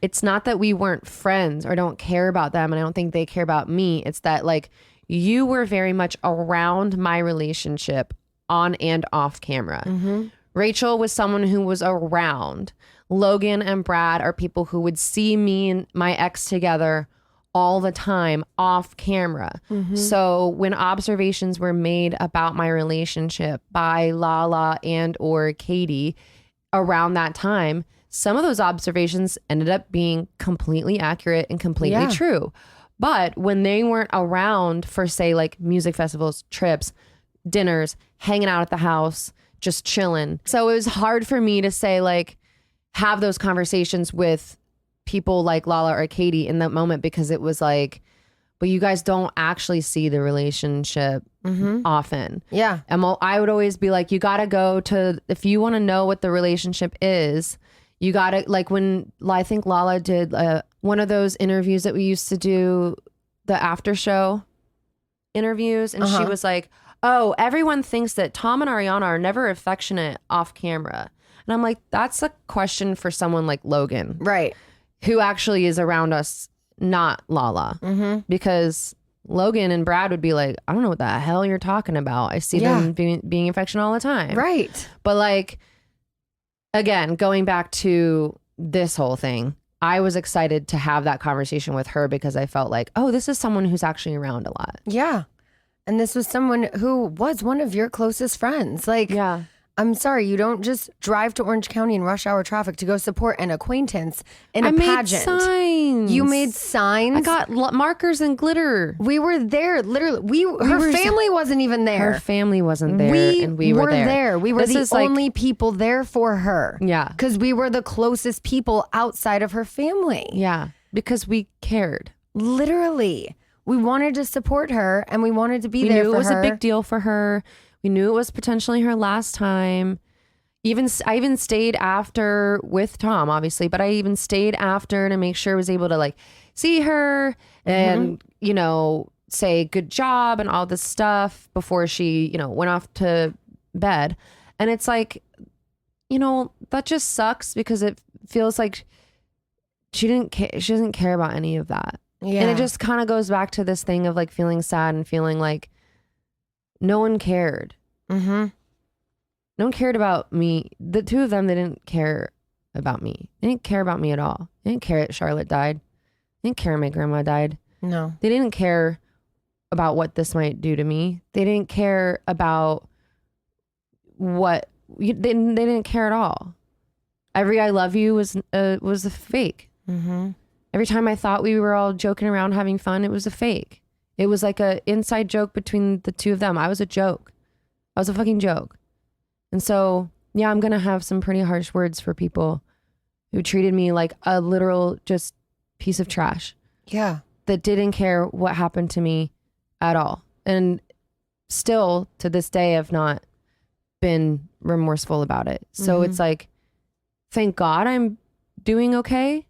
[SPEAKER 3] It's not that we weren't friends or don't care about them, and I don't think they care about me. It's that like you were very much around my relationship on and off camera. Rachel was someone who was around. Logan and Brad are people who would see me and my ex together all the time off camera. So when observations were made about my relationship by Lala and or Katie around that time, some of those observations ended up being completely accurate and completely true. But when they weren't around for, say, like music festivals, trips, dinners, hanging out at the house, just chilling. So it was hard for me to say, like, have those conversations with people like Lala or Katie in that moment, because it was like, but you guys don't actually see the relationship often.
[SPEAKER 2] Yeah.
[SPEAKER 3] And I would always be like, you got to go to, if you want to know what the relationship is, you got to, like when I think Lala did one of those interviews that we used to do, the after show interviews. And she was like, oh, everyone thinks that Tom and Ariana are never affectionate off camera. And I'm like, that's a question for someone like Logan.
[SPEAKER 2] Right.
[SPEAKER 3] Who actually is around us, not Lala. Because Logan and Brad would be like, I don't know what the hell you're talking about. I see them being affectionate all the time.
[SPEAKER 2] Right.
[SPEAKER 3] But like, again, going back to this whole thing, I was excited to have that conversation with her because I felt like, oh, this is someone who's actually around a lot.
[SPEAKER 2] Yeah. And this was someone who was one of your closest friends. Like, I'm sorry, you don't just drive to Orange County in rush hour traffic to go support an acquaintance in a pageant.
[SPEAKER 3] Made signs.
[SPEAKER 2] You made signs.
[SPEAKER 3] I got markers and glitter.
[SPEAKER 2] We were there, literally. Her family wasn't even there.
[SPEAKER 3] Her family wasn't there, and we were there.
[SPEAKER 2] We were the only people there for her.
[SPEAKER 3] Yeah.
[SPEAKER 2] Because we were the closest people outside of her family.
[SPEAKER 3] Yeah, because we cared.
[SPEAKER 2] Literally. We wanted to support her, and we wanted to be there for her. We knew it was
[SPEAKER 3] a big deal for her. We knew it was potentially her last time. I even stayed after with Tom, obviously, but I even stayed after to make sure I was able to like see her and, you know, say good job and all this stuff before she, you know, went off to bed. And it's like, you know, that just sucks because it feels like she doesn't care about any of that. Yeah. And it just kind of goes back to this thing of like feeling sad and feeling like no one cared. No one cared about me. The two of them, they didn't care about me. They didn't care about me at all. They didn't care that Charlotte died. They didn't care my grandma died.
[SPEAKER 2] No.
[SPEAKER 3] They didn't care about what this might do to me. They didn't care about they didn't care at all. Every I love you was a fake. Every time I thought we were all joking around having fun, it was a fake. It was like a inside joke between the two of them. I was a joke. I was a fucking joke. And so, yeah, I'm going to have some pretty harsh words for people who treated me like a literal just piece of trash.
[SPEAKER 2] Yeah.
[SPEAKER 3] That didn't care what happened to me at all. And still to this day, I've not been remorseful about it. So it's like, thank God I'm doing okay.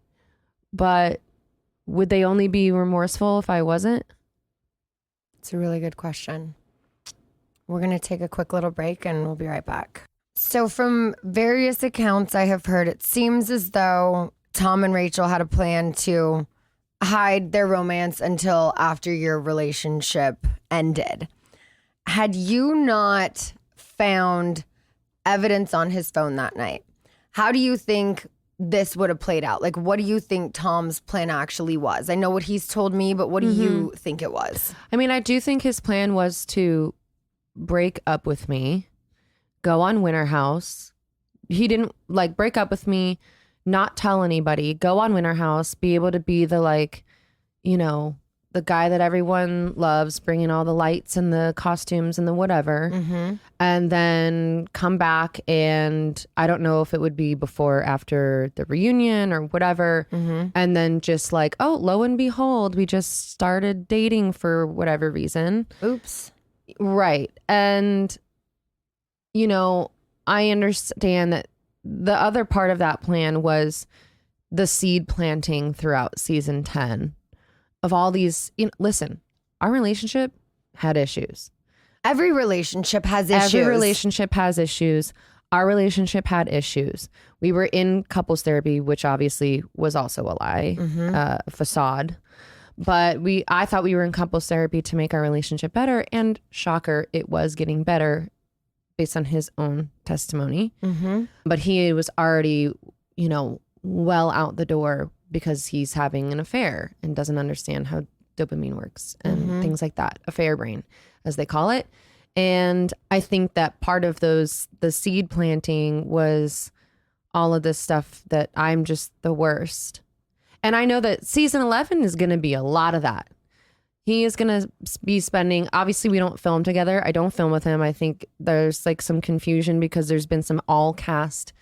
[SPEAKER 3] But would they only be remorseful if I wasn't?
[SPEAKER 2] It's a really good question. We're going to take a quick little break and we'll be right back. So from various accounts I have heard, it seems as though Tom and Rachel had a plan to hide their romance until after your relationship ended. Had you not found evidence on his phone that night, how do you think this would have played out? Like, what do you think Tom's plan actually was? I know what he's told me, but what do you think it was?
[SPEAKER 3] I mean, I do think his plan was to break up with me, go on Winter House. He didn't like break up with me, not tell anybody, go on Winter House, be able to be the like, you know, the guy that everyone loves, bringing all the lights and the costumes and the whatever, and then come back. And I don't know if it would be before or after the reunion or whatever. And then just like, oh, lo and behold, we just started dating for whatever reason.
[SPEAKER 2] Oops.
[SPEAKER 3] Right. And, you know, I understand that the other part of that plan was the seed planting throughout season 10 of all these, you know, listen, our relationship had issues.
[SPEAKER 2] Every relationship has issues.
[SPEAKER 3] Every relationship has issues. Our relationship had issues. We were in couples therapy, which obviously was also a lie, a facade. But I thought we were in couples therapy to make our relationship better. And shocker, it was getting better based on his own testimony. But he was already, well out the door because he's having an affair and doesn't understand how dopamine works and things like that. Affair brain, as they call it. And I think that part of the seed planting was all of this stuff that I'm just the worst. And I know that season 11 is going to be a lot of that. He is going to be spending, obviously we don't film together. I don't film with him. I think there's like some confusion because there's been some all cast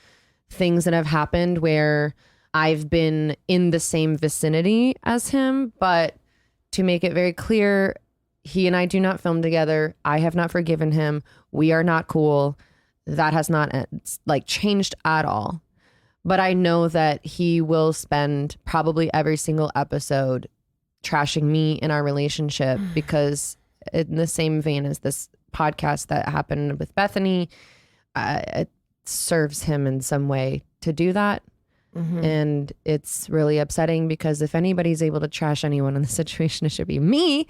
[SPEAKER 3] things that have happened where I've been in the same vicinity as him. But to make it very clear, he and I do not film together. I have not forgiven him. We are not cool. That has not changed at all. But I know that he will spend probably every single episode trashing me in our relationship because in the same vein as this podcast that happened with Bethenny, it serves him in some way to do that. And it's really upsetting because if anybody's able to trash anyone in the situation, it should be me.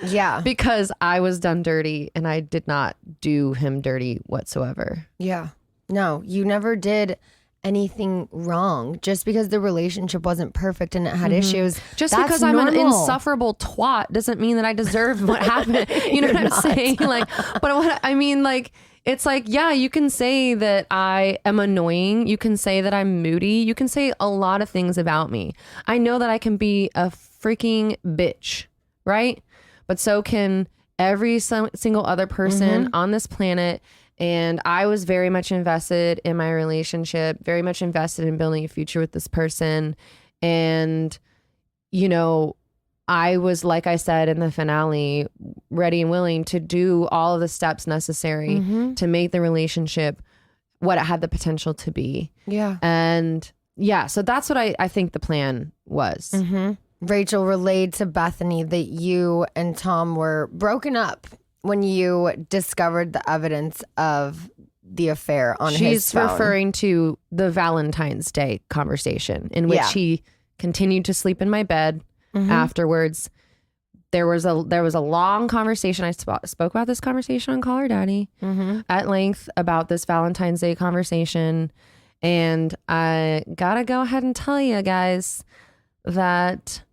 [SPEAKER 2] Yeah.
[SPEAKER 3] Because I was done dirty and I did not do him dirty whatsoever.
[SPEAKER 2] Yeah. No, you never did anything wrong. Just because the relationship wasn't perfect and it had issues.
[SPEAKER 3] Just
[SPEAKER 2] that's
[SPEAKER 3] because I'm an
[SPEAKER 2] normal.
[SPEAKER 3] insufferable twat doesn't mean that I deserve what happened. You know what I'm saying? But what I mean, it's yeah, you can say that I am annoying. You can say that I'm moody. You can say a lot of things about me. I know that I can be a freaking bitch, right? But so can every single other person on this planet. And I was very much invested in my relationship, very much invested in building a future with this person. And, I was, like I said in the finale, ready and willing to do all of the steps necessary to make the relationship what it had the potential to be.
[SPEAKER 2] Yeah.
[SPEAKER 3] And yeah, so that's what I think the plan was.
[SPEAKER 2] Rachel relayed to Bethenny that you and Tom were broken up when you discovered the evidence of the affair on his phone.
[SPEAKER 3] She's referring to the Valentine's Day conversation in which he continued to sleep in my bed. Afterwards, there was a long conversation. I spoke about this conversation on Call Her Daddy at length about this Valentine's Day conversation. And I gotta go ahead and tell you guys that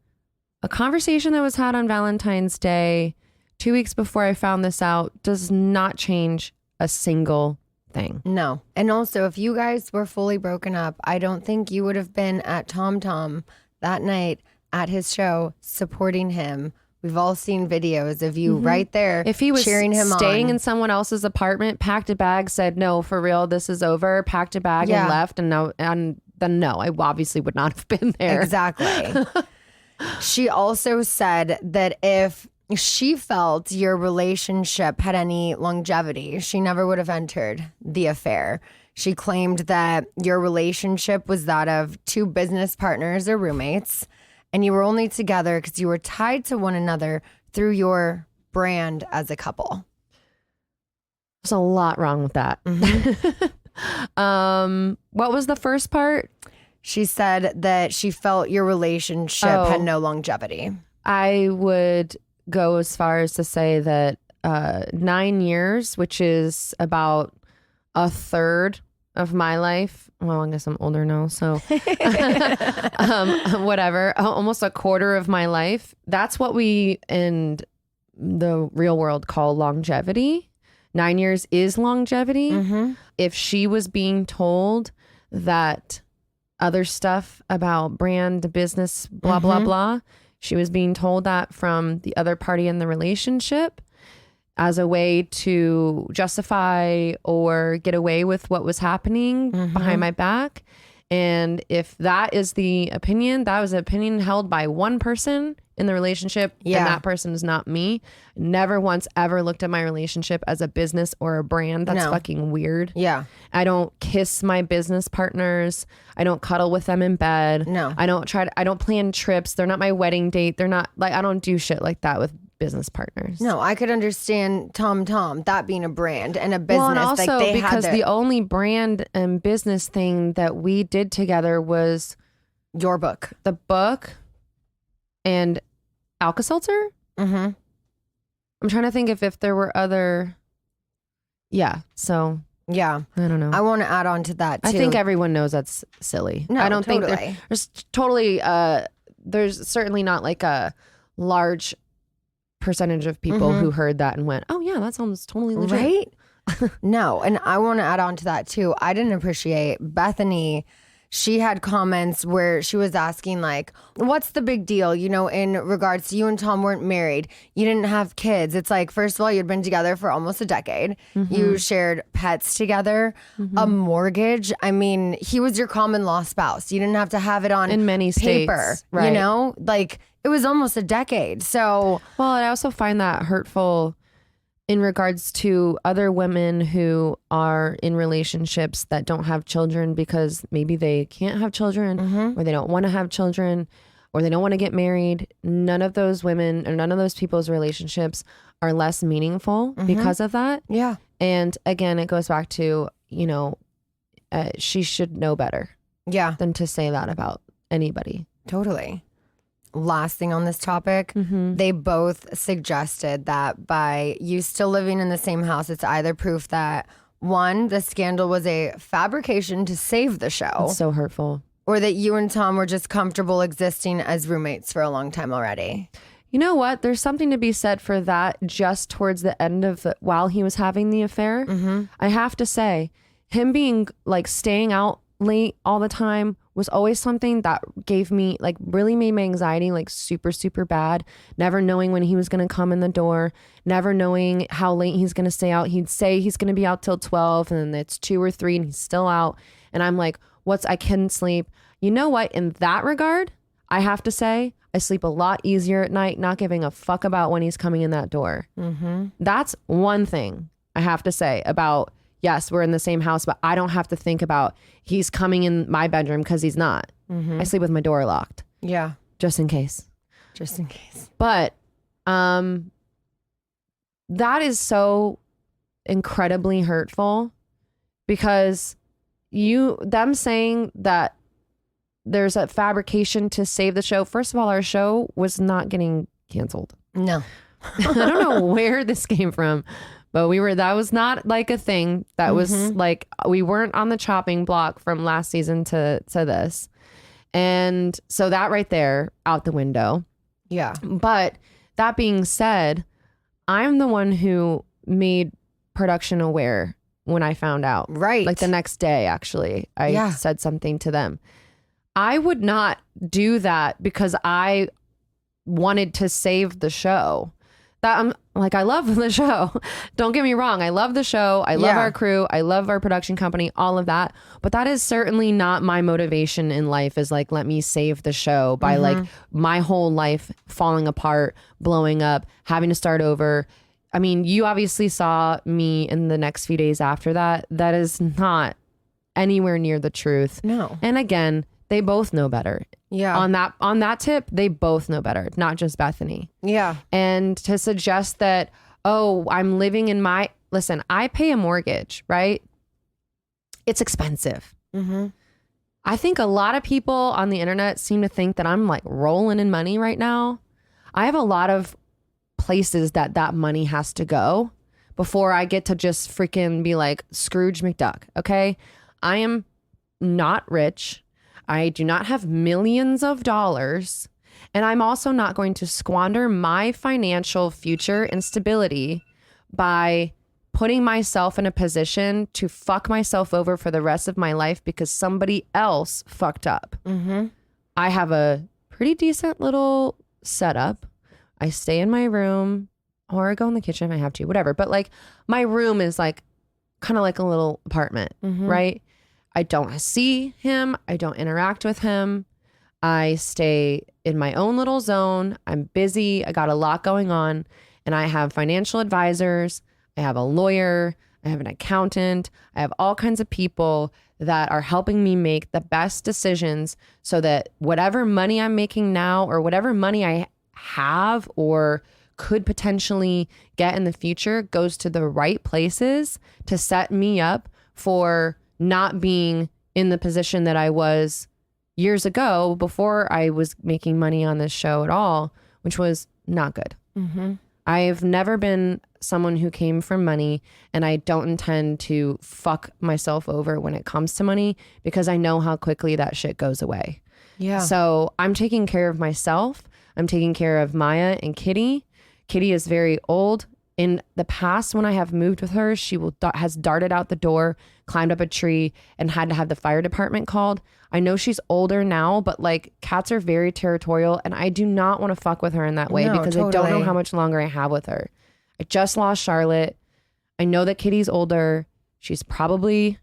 [SPEAKER 3] a conversation that was had on Valentine's Day 2 weeks before I found this out does not change a single thing.
[SPEAKER 2] No. And also, if you guys were fully broken up, I don't think you would have been at Tom that night at his show supporting him. We've all seen videos of you right there.
[SPEAKER 3] If he was
[SPEAKER 2] cheering him
[SPEAKER 3] staying
[SPEAKER 2] on.
[SPEAKER 3] in someone else's apartment, packed a bag, said, no, for real, this is over, packed a bag and left. And then no, I obviously would not have been there.
[SPEAKER 2] Exactly. She also said that if she felt your relationship had any longevity, she never would have entered the affair. She claimed that your relationship was that of two business partners or roommates, and you were only together because you were tied to one another through your brand as a couple.
[SPEAKER 3] There's a lot wrong with that. What was the first part?
[SPEAKER 2] She said that she felt your relationship had no longevity.
[SPEAKER 3] I would go as far as to say that 9 years, which is about a third of my life. Well, I guess I'm older now, so whatever. Almost a quarter of my life. That's what we in the real world call longevity. 9 years is longevity. If she was being told that other stuff about brand, business, blah, blah, blah, she was being told that from the other party in the relationship as a way to justify or get away with what was happening behind my back. And if that is the opinion, that was an opinion held by one person in the relationship, and that person is not me. Never once ever looked at my relationship as a business or a brand. That's fucking weird.
[SPEAKER 2] Yeah.
[SPEAKER 3] I don't kiss my business partners. I don't cuddle with them in bed.
[SPEAKER 2] No.
[SPEAKER 3] I don't plan trips. They're not my wedding date. They're not I don't do shit like that with business partners.
[SPEAKER 2] No, I could understand Tom that being a brand and a business.
[SPEAKER 3] Well, and also
[SPEAKER 2] like they
[SPEAKER 3] because
[SPEAKER 2] had
[SPEAKER 3] the only brand and business thing that we did together was
[SPEAKER 2] your book,
[SPEAKER 3] the book, and Alka-Seltzer.
[SPEAKER 2] Mm-hmm.
[SPEAKER 3] I'm trying to think if there were other. Yeah. So
[SPEAKER 2] yeah,
[SPEAKER 3] I don't know.
[SPEAKER 2] I want to add on to that too.
[SPEAKER 3] I think everyone knows that's silly.
[SPEAKER 2] No,
[SPEAKER 3] I don't think
[SPEAKER 2] totally.
[SPEAKER 3] there's totally. There's certainly not like a large percentage of people who heard that and went, "Oh yeah, that sounds totally legit."
[SPEAKER 2] Right? No, and I want to add on to that too. I didn't appreciate Bethenny. She had comments where she was asking like, what's the big deal? You know, in regards to you and Tom weren't married. You didn't have kids. It's like, first of all, you'd been together for almost a decade. You shared pets together, a mortgage. I mean, he was your common law spouse. You didn't have to have it on
[SPEAKER 3] In many
[SPEAKER 2] paper,
[SPEAKER 3] states, right.
[SPEAKER 2] you know, like it was almost a decade. So,
[SPEAKER 3] well, I also find that hurtful in regards to other women who are in relationships that don't have children because maybe they can't have children or they don't want to have children or they don't want to get married. None of those women or none of those people's relationships are less meaningful because of that.
[SPEAKER 2] yeah.
[SPEAKER 3] And again, it goes back to, you know, she should know better
[SPEAKER 2] Yeah,
[SPEAKER 3] than to say that about anybody.
[SPEAKER 2] totally. Last thing on this topic, they both suggested that by you still living in the same house, it's either proof that one, the scandal was a fabrication to save the show,
[SPEAKER 3] It's so hurtful.
[SPEAKER 2] or that you and Tom were just comfortable existing as roommates for a long time already.
[SPEAKER 3] You know what? There's something to be said for that just towards the end of while he was having the affair. I have to say, him being like staying out late all the time was always something that gave me like really made my anxiety like super, super bad. Never knowing when he was going to come in the door, never knowing how late he's going to stay out. He'd say he's going to be out till 12 and then it's 2 or 3 and he's still out. And I'm like, I couldn't sleep. You know what? In that regard, I have to say I sleep a lot easier at night, not giving a fuck about when he's coming in that door. That's one thing I have to say about, yes, we're in the same house, but I don't have to think about he's coming in my bedroom because he's not. I sleep with my door locked.
[SPEAKER 2] Yeah,
[SPEAKER 3] Just in case.
[SPEAKER 2] just in case.
[SPEAKER 3] But that is so incredibly hurtful because them saying that there's a fabrication to save the show. First of all, our show was not getting canceled.
[SPEAKER 2] No.
[SPEAKER 3] I don't know where this came from, but that was not like a thing. That was like, we weren't on the chopping block from last season to this. And so that right there, out the window.
[SPEAKER 2] Yeah.
[SPEAKER 3] But that being said, I'm the one who made production aware when I found out.
[SPEAKER 2] Right.
[SPEAKER 3] Like the next day, actually, I said something to them. I would not do that because I wanted to save the show. That I'm like, I love the show. Don't get me wrong. I love the show. I love our crew. I love our production company, all of that. But that is certainly not my motivation in life is like, let me save the show by like my whole life falling apart, blowing up, having to start over. I mean, you obviously saw me in the next few days after that. That is not anywhere near the truth.
[SPEAKER 2] No.
[SPEAKER 3] And again, they both know better.
[SPEAKER 2] Yeah.
[SPEAKER 3] On that tip, they both know better, not just Bethenny.
[SPEAKER 2] Yeah.
[SPEAKER 3] And to suggest that, oh, I'm living in listen, I pay a mortgage, right? It's expensive. I think a lot of people on the internet seem to think that I'm like rolling in money right now. I have a lot of places that money has to go before I get to just freaking be like Scrooge McDuck. Okay. I am not rich. I do not have millions of dollars. And I'm also not going to squander my financial future and stability by putting myself in a position to fuck myself over for the rest of my life because somebody else fucked up. I have a pretty decent little setup. I stay in my room or I go in the kitchen if I have to, whatever. But like my room is like kind of like a little apartment, right? I don't see him. I don't interact with him. I stay in my own little zone. I'm busy. I got a lot going on and I have financial advisors. I have a lawyer. I have an accountant. I have all kinds of people that are helping me make the best decisions so that whatever money I'm making now or whatever money I have or could potentially get in the future goes to the right places to set me up for not being in the position that I was years ago before I was making money on this show at all, which was not good.
[SPEAKER 2] Mm-hmm.
[SPEAKER 3] I've never been someone who came from money, and I don't intend to fuck myself over when it comes to money because I know how quickly that shit goes away.
[SPEAKER 2] Yeah.
[SPEAKER 3] So I'm taking care of myself. I'm taking care of Maya and Kitty. Kitty is very old. In the past, when I have moved with her, she has darted out the door, climbed up a tree, and had to have the fire department called. I know she's older now, but like cats are very territorial, and I do not want to fuck with her in that way because I don't know how much longer I have with her. I just lost Charlotte. I know that Kitty's older. She's probably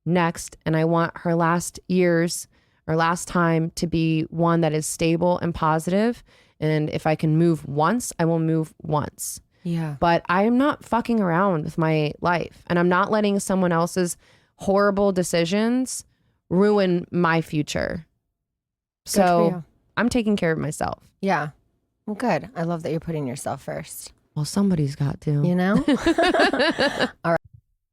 [SPEAKER 3] next, and I want her last years or last time to be one that is stable and positive. And if I can move once, I will move once.
[SPEAKER 2] Yeah.
[SPEAKER 3] But I am not fucking around with my life, and I'm not letting someone else's horrible decisions ruin my future. So I'm taking care of myself.
[SPEAKER 2] Yeah. Well, good. I love that you're putting yourself first.
[SPEAKER 3] Well, somebody's got to.
[SPEAKER 2] You know? All right.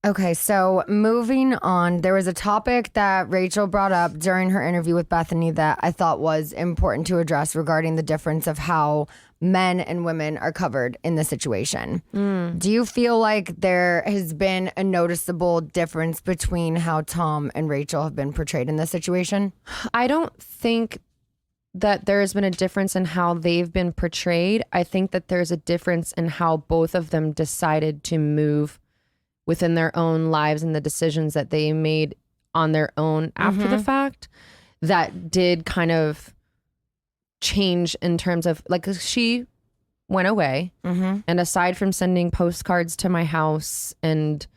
[SPEAKER 2] Okay, so moving on, there was a topic that Rachel brought up during her interview with Bethenny that I thought was important to address regarding the difference of how men and women are covered in the situation. Do you feel like there has been a noticeable difference between how Tom and Rachel have been portrayed in this situation?
[SPEAKER 3] I don't think that there has been a difference in how they've been portrayed. I think that there's a difference in how both of them decided to move within their own lives and the decisions that they made on their own after the fact that did kind of change in terms of like she went away and aside from sending postcards to my house and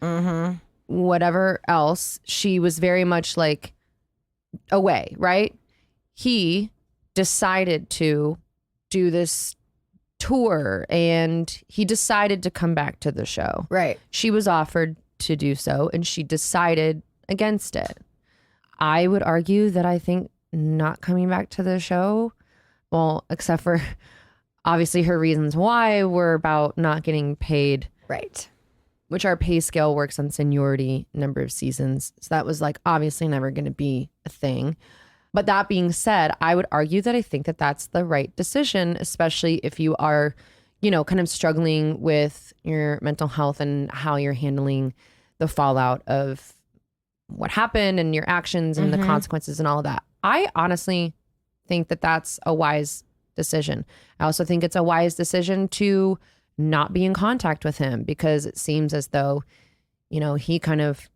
[SPEAKER 3] whatever else, she was very much like away, right? He decided to do this tour and he decided to come back to the show.
[SPEAKER 2] Right.
[SPEAKER 3] She was offered to do so and she decided against it. I would argue that I think not coming back to the show, well, except for obviously her reasons why were about not getting paid.
[SPEAKER 2] Right.
[SPEAKER 3] Which our pay scale works on seniority, number of seasons. So that was like obviously never going to be a thing. But that being said, I would argue that I think that that's the right decision, especially if you are, you know, kind of struggling with your mental health and how you're handling the fallout of what happened and your actions and the consequences and all of that. I honestly think that that's a wise decision. I also think it's a wise decision to not be in contact with him because it seems as though, you know, he kind of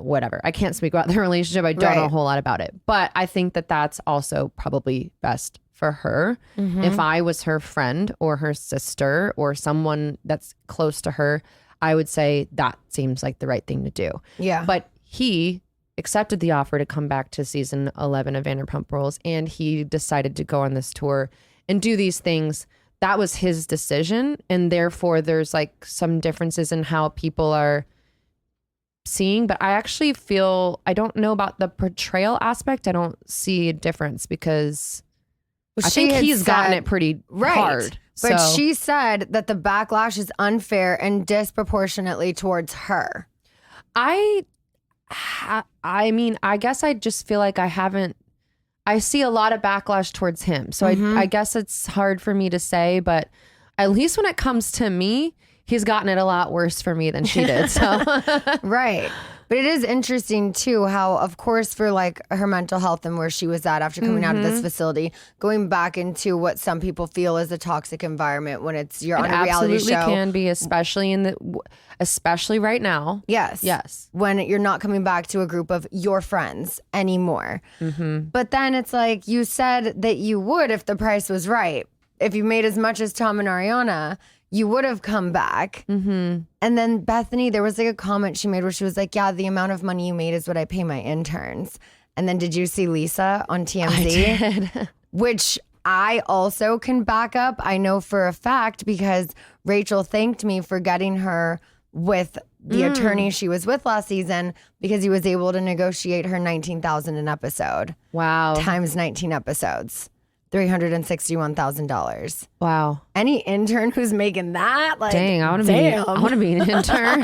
[SPEAKER 3] whatever. I can't speak about the relationship. I don't know a whole lot about it, but I think that that's also probably best for her. If I was her friend or her sister or someone that's close to her, I would say that seems like the right thing to do.
[SPEAKER 2] Yeah.
[SPEAKER 3] But he accepted the offer to come back to season 11 of Vanderpump Rules and he decided to go on this tour and do these things. That was his decision. And therefore there's like some differences in how people are seeing, but I actually feel, I don't know about the portrayal aspect. I don't see a difference because I think he's gotten it pretty hard.
[SPEAKER 2] But she said that the backlash is unfair and disproportionately towards her.
[SPEAKER 3] I mean, I guess I just feel like I see a lot of backlash towards him. So I guess it's hard for me to say, but at least when it comes to me, he's gotten it a lot worse for me than she did. So
[SPEAKER 2] Right. But it is interesting too how, of course, for like her mental health and where she was at after coming out of this facility, going back into what some people feel is a toxic environment when you're on a reality show.
[SPEAKER 3] It absolutely can be, especially right now.
[SPEAKER 2] Yes. When you're not coming back to a group of your friends anymore. But then it's like you said that you would if the price was right. If you made as much as Tom and Ariana, you would have come back. And then Bethenny, there was like a comment she made where she was like, yeah, the amount of money you made is what I pay my interns. And then did you see Lisa on TMZ?
[SPEAKER 3] I did.
[SPEAKER 2] Which I also can back up. I know for a fact because Rachel thanked me for getting her with the attorney she was with last season because he was able to negotiate her $19,000 an episode.
[SPEAKER 3] Wow.
[SPEAKER 2] Times 19 episodes. $361,000.
[SPEAKER 3] Wow.
[SPEAKER 2] Any intern who's making that, like,
[SPEAKER 3] dang, I want to be an intern.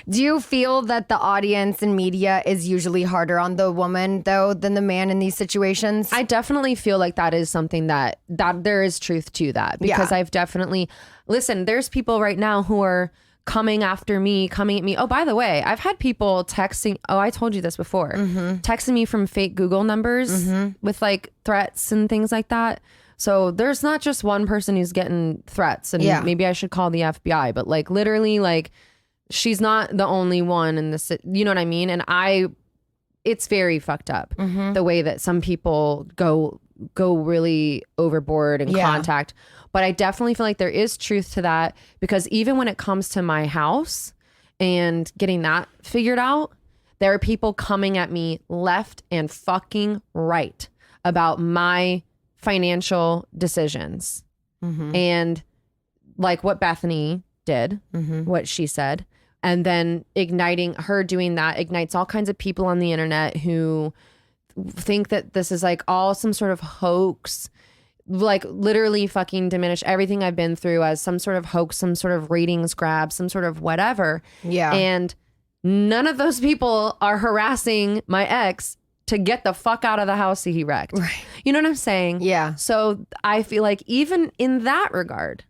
[SPEAKER 2] Do you feel that the audience and media is usually harder on the woman, though, than the man in these situations?
[SPEAKER 3] I definitely feel like that is something that there is truth to that, because I've definitely, listen, there's people right now who are coming after me, coming at me. Oh, by the way, I've had people texting. Oh, I told you this before. Texting me from fake Google numbers with like threats and things like that. So there's not just one person who's getting threats, and maybe I should call the FBI, but like literally, like, she's not the only one in this, you know what I mean? And it's very fucked up the way that some people go really overboard and contact. But I definitely feel like there is truth to that, because even when it comes to my house and getting that figured out, there are people coming at me left and fucking right about my financial decisions. And like what Bethenny did, what she said. And then her doing that ignites all kinds of people on the internet who think that this is like all some sort of hoax, like literally fucking diminish everything I've been through as some sort of hoax, some sort of ratings grab, some sort of whatever. Yeah. And none of those people are harassing my ex to get the fuck out of the house that he wrecked. Right. You know what I'm saying? Yeah. So I feel like even in that regard,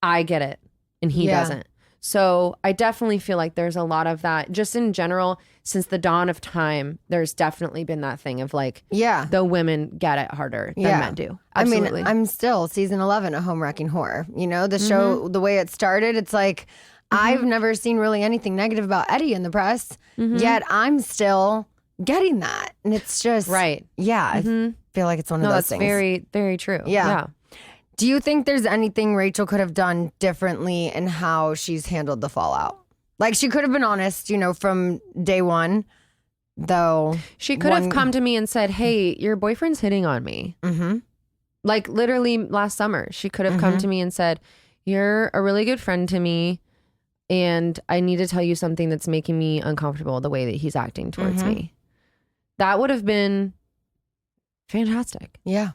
[SPEAKER 3] I get it and he doesn't. So I definitely feel like there's a lot of that just in general. Since the dawn of time, there's definitely been that thing of like, the women get it harder than men do. Absolutely.
[SPEAKER 2] I mean, I'm still season 11 of Home Wrecking Horror. You know, the show, the way it started, it's like, I've never seen really anything negative about Eddie in the press, yet I'm still getting that. And it's just, I feel like it's one of those things.
[SPEAKER 3] No, that's very, very true. Yeah.
[SPEAKER 2] Do you think there's anything Rachel could have done differently in how she's handled the fallout? Like, she could have been honest, you know, from day one, though.
[SPEAKER 3] She could have come to me and said, hey, your boyfriend's hitting on me. Like, literally last summer, she could have come to me and said, you're a really good friend to me, and I need to tell you something that's making me uncomfortable, the way that he's acting towards me. That would have been fantastic. Yeah.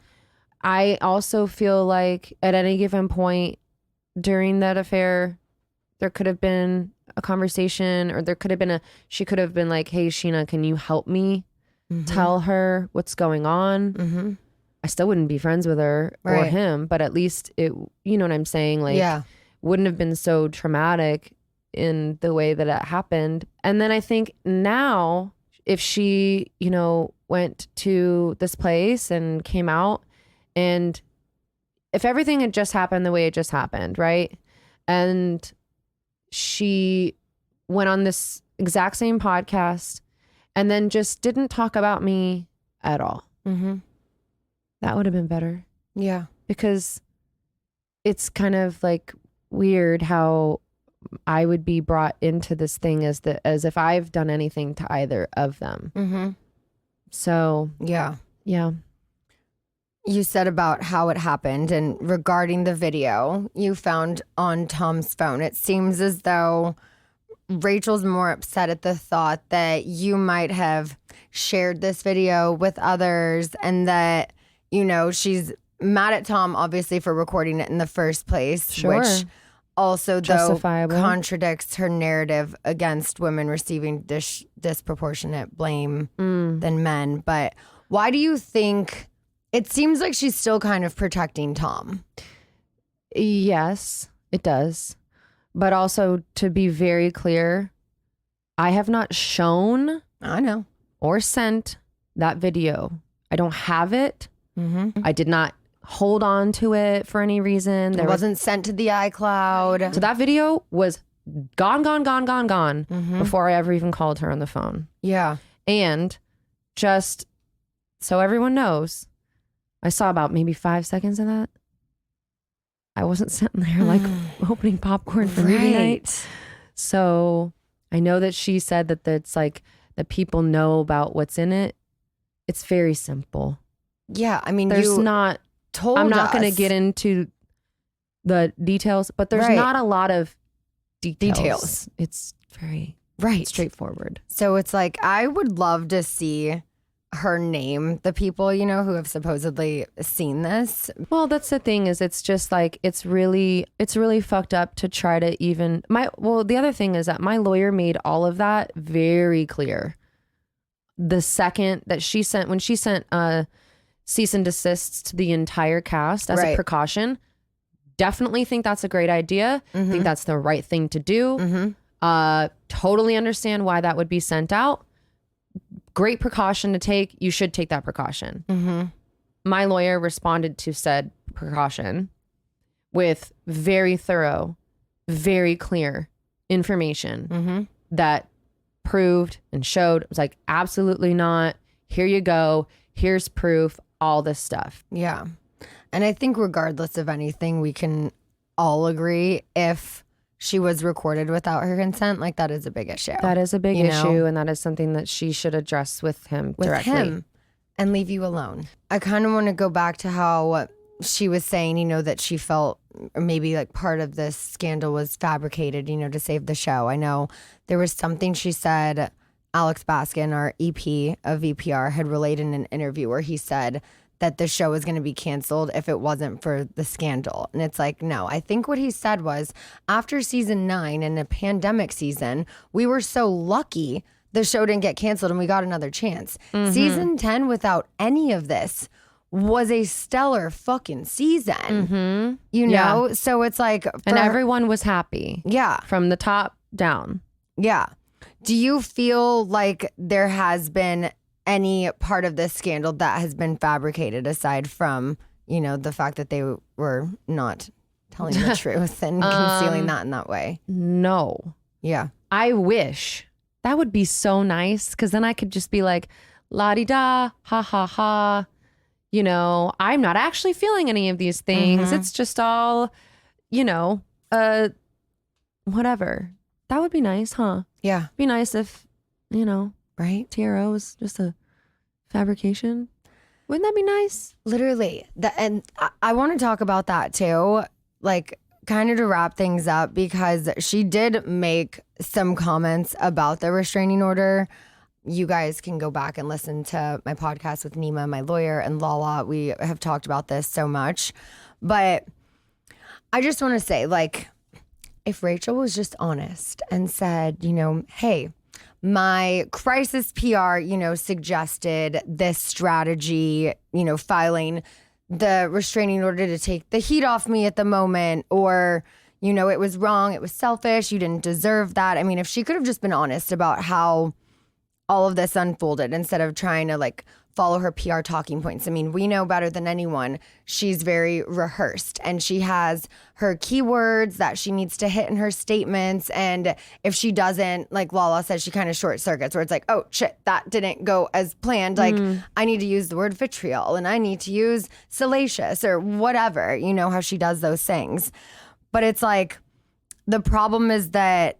[SPEAKER 3] I also feel like at any given point during that affair, there could have been a conversation, or there could have been she could have been like, hey, Scheana, can you help me tell her what's going on? I still wouldn't be friends with her or him, but at least it, you know what I'm saying? Like, wouldn't have been so traumatic in the way that it happened. And then I think now, if she, you know, went to this place and came out, and if everything had just happened the way it just happened, right? And she went on this exact same podcast and then just didn't talk about me at all. That would have been better. Yeah. Because it's kind of like weird how I would be brought into this thing as if I've done anything to either of them. So, yeah.
[SPEAKER 2] You said about how it happened, and regarding the video you found on Tom's phone, it seems as though Rachel's more upset at the thought that you might have shared this video with others, and that, you know, she's mad at Tom obviously for recording it in the first place, which also though contradicts her narrative against women receiving disproportionate blame than men. But why do you think? It seems like she's still kind of protecting Tom.
[SPEAKER 3] Yes, it does. But also, to be very clear, I have not shown or sent that video. I don't have it. I did not hold on to it for any reason.
[SPEAKER 2] It wasn't sent to the iCloud.
[SPEAKER 3] So that video was gone before I ever even called her on the phone. Yeah. And just so everyone knows, I saw about maybe 5 seconds of that. I wasn't sitting there like opening popcorn for movie night. So I know that she said that it's like that people know about what's in it. It's very simple.
[SPEAKER 2] Yeah, I mean,
[SPEAKER 3] I'm not going to get into the details, but there's not a lot of details. It's very straightforward.
[SPEAKER 2] So it's like, I would love to see her name the people, you know, who have supposedly seen this.
[SPEAKER 3] Well, that's the thing is it's just like it's really fucked up to try to even the other thing is that my lawyer made all of that very clear. The second that she sent cease and desists to the entire cast as a precaution, definitely think that's a great idea. Think that's the right thing to do. Totally understand why that would be sent out. Great precaution to take. You should take that precaution. My lawyer responded to said precaution with very thorough, very clear information that proved and showed. It was like, absolutely not. Here you go. Here's proof. All this stuff.
[SPEAKER 2] Yeah. And I think regardless of anything, we can all agree if she was recorded without her consent, like that is a big issue.
[SPEAKER 3] That is a big issue, and that is something that she should address with him directly.
[SPEAKER 2] And leave you alone. I kind of want to go back to how she was saying, you know, that she felt maybe like part of this scandal was fabricated, you know, to save the show. I know there was something she said, Alex Baskin, our EP of VPR, had relayed in an interview where he said that the show was going to be canceled if it wasn't for the scandal. And it's like, no, I think what he said was after season 9 and a pandemic season, we were so lucky the show didn't get canceled and we got another chance. Season 10 without any of this was a stellar fucking season, you know? Yeah. So it's like...
[SPEAKER 3] and everyone was happy.
[SPEAKER 2] Yeah.
[SPEAKER 3] From the top down.
[SPEAKER 2] Yeah. Do you feel like there has been any part of this scandal that has been fabricated aside from, you know, the fact that they were not telling the truth and concealing that in that way?
[SPEAKER 3] No.
[SPEAKER 2] Yeah.
[SPEAKER 3] I wish. That would be so nice because then I could just be like, la-di-da, ha ha ha. You know, I'm not actually feeling any of these things. It's just all, you know, whatever. That would be nice, huh?
[SPEAKER 2] Yeah.
[SPEAKER 3] Be nice if, you know,
[SPEAKER 2] right?
[SPEAKER 3] TRO was just a fabrication. Wouldn't that be nice?
[SPEAKER 2] Literally. And I want to talk about that too, like kind of to wrap things up, because she did make some comments about the restraining order. You guys can go back and listen to my podcast with Nima, my lawyer, and Lala. We have talked about this so much. But I just want to say, like, if Rachel was just honest and said, you know, hey, my crisis PR, you know, suggested this strategy, you know, filing the restraining order to take the heat off me at the moment, or, you know, it was wrong, it was selfish, you didn't deserve that. I mean, if she could have just been honest about how all of this unfolded instead of trying to like follow her PR talking points. I mean, we know better than anyone. She's very rehearsed and she has her keywords that she needs to hit in her statements. And if she doesn't, like Lala says, she kind of short circuits where it's like, oh shit, that didn't go as planned. Like I need to use the word vitriol and I need to use salacious or whatever, you know, how she does those things. But it's like, the problem is that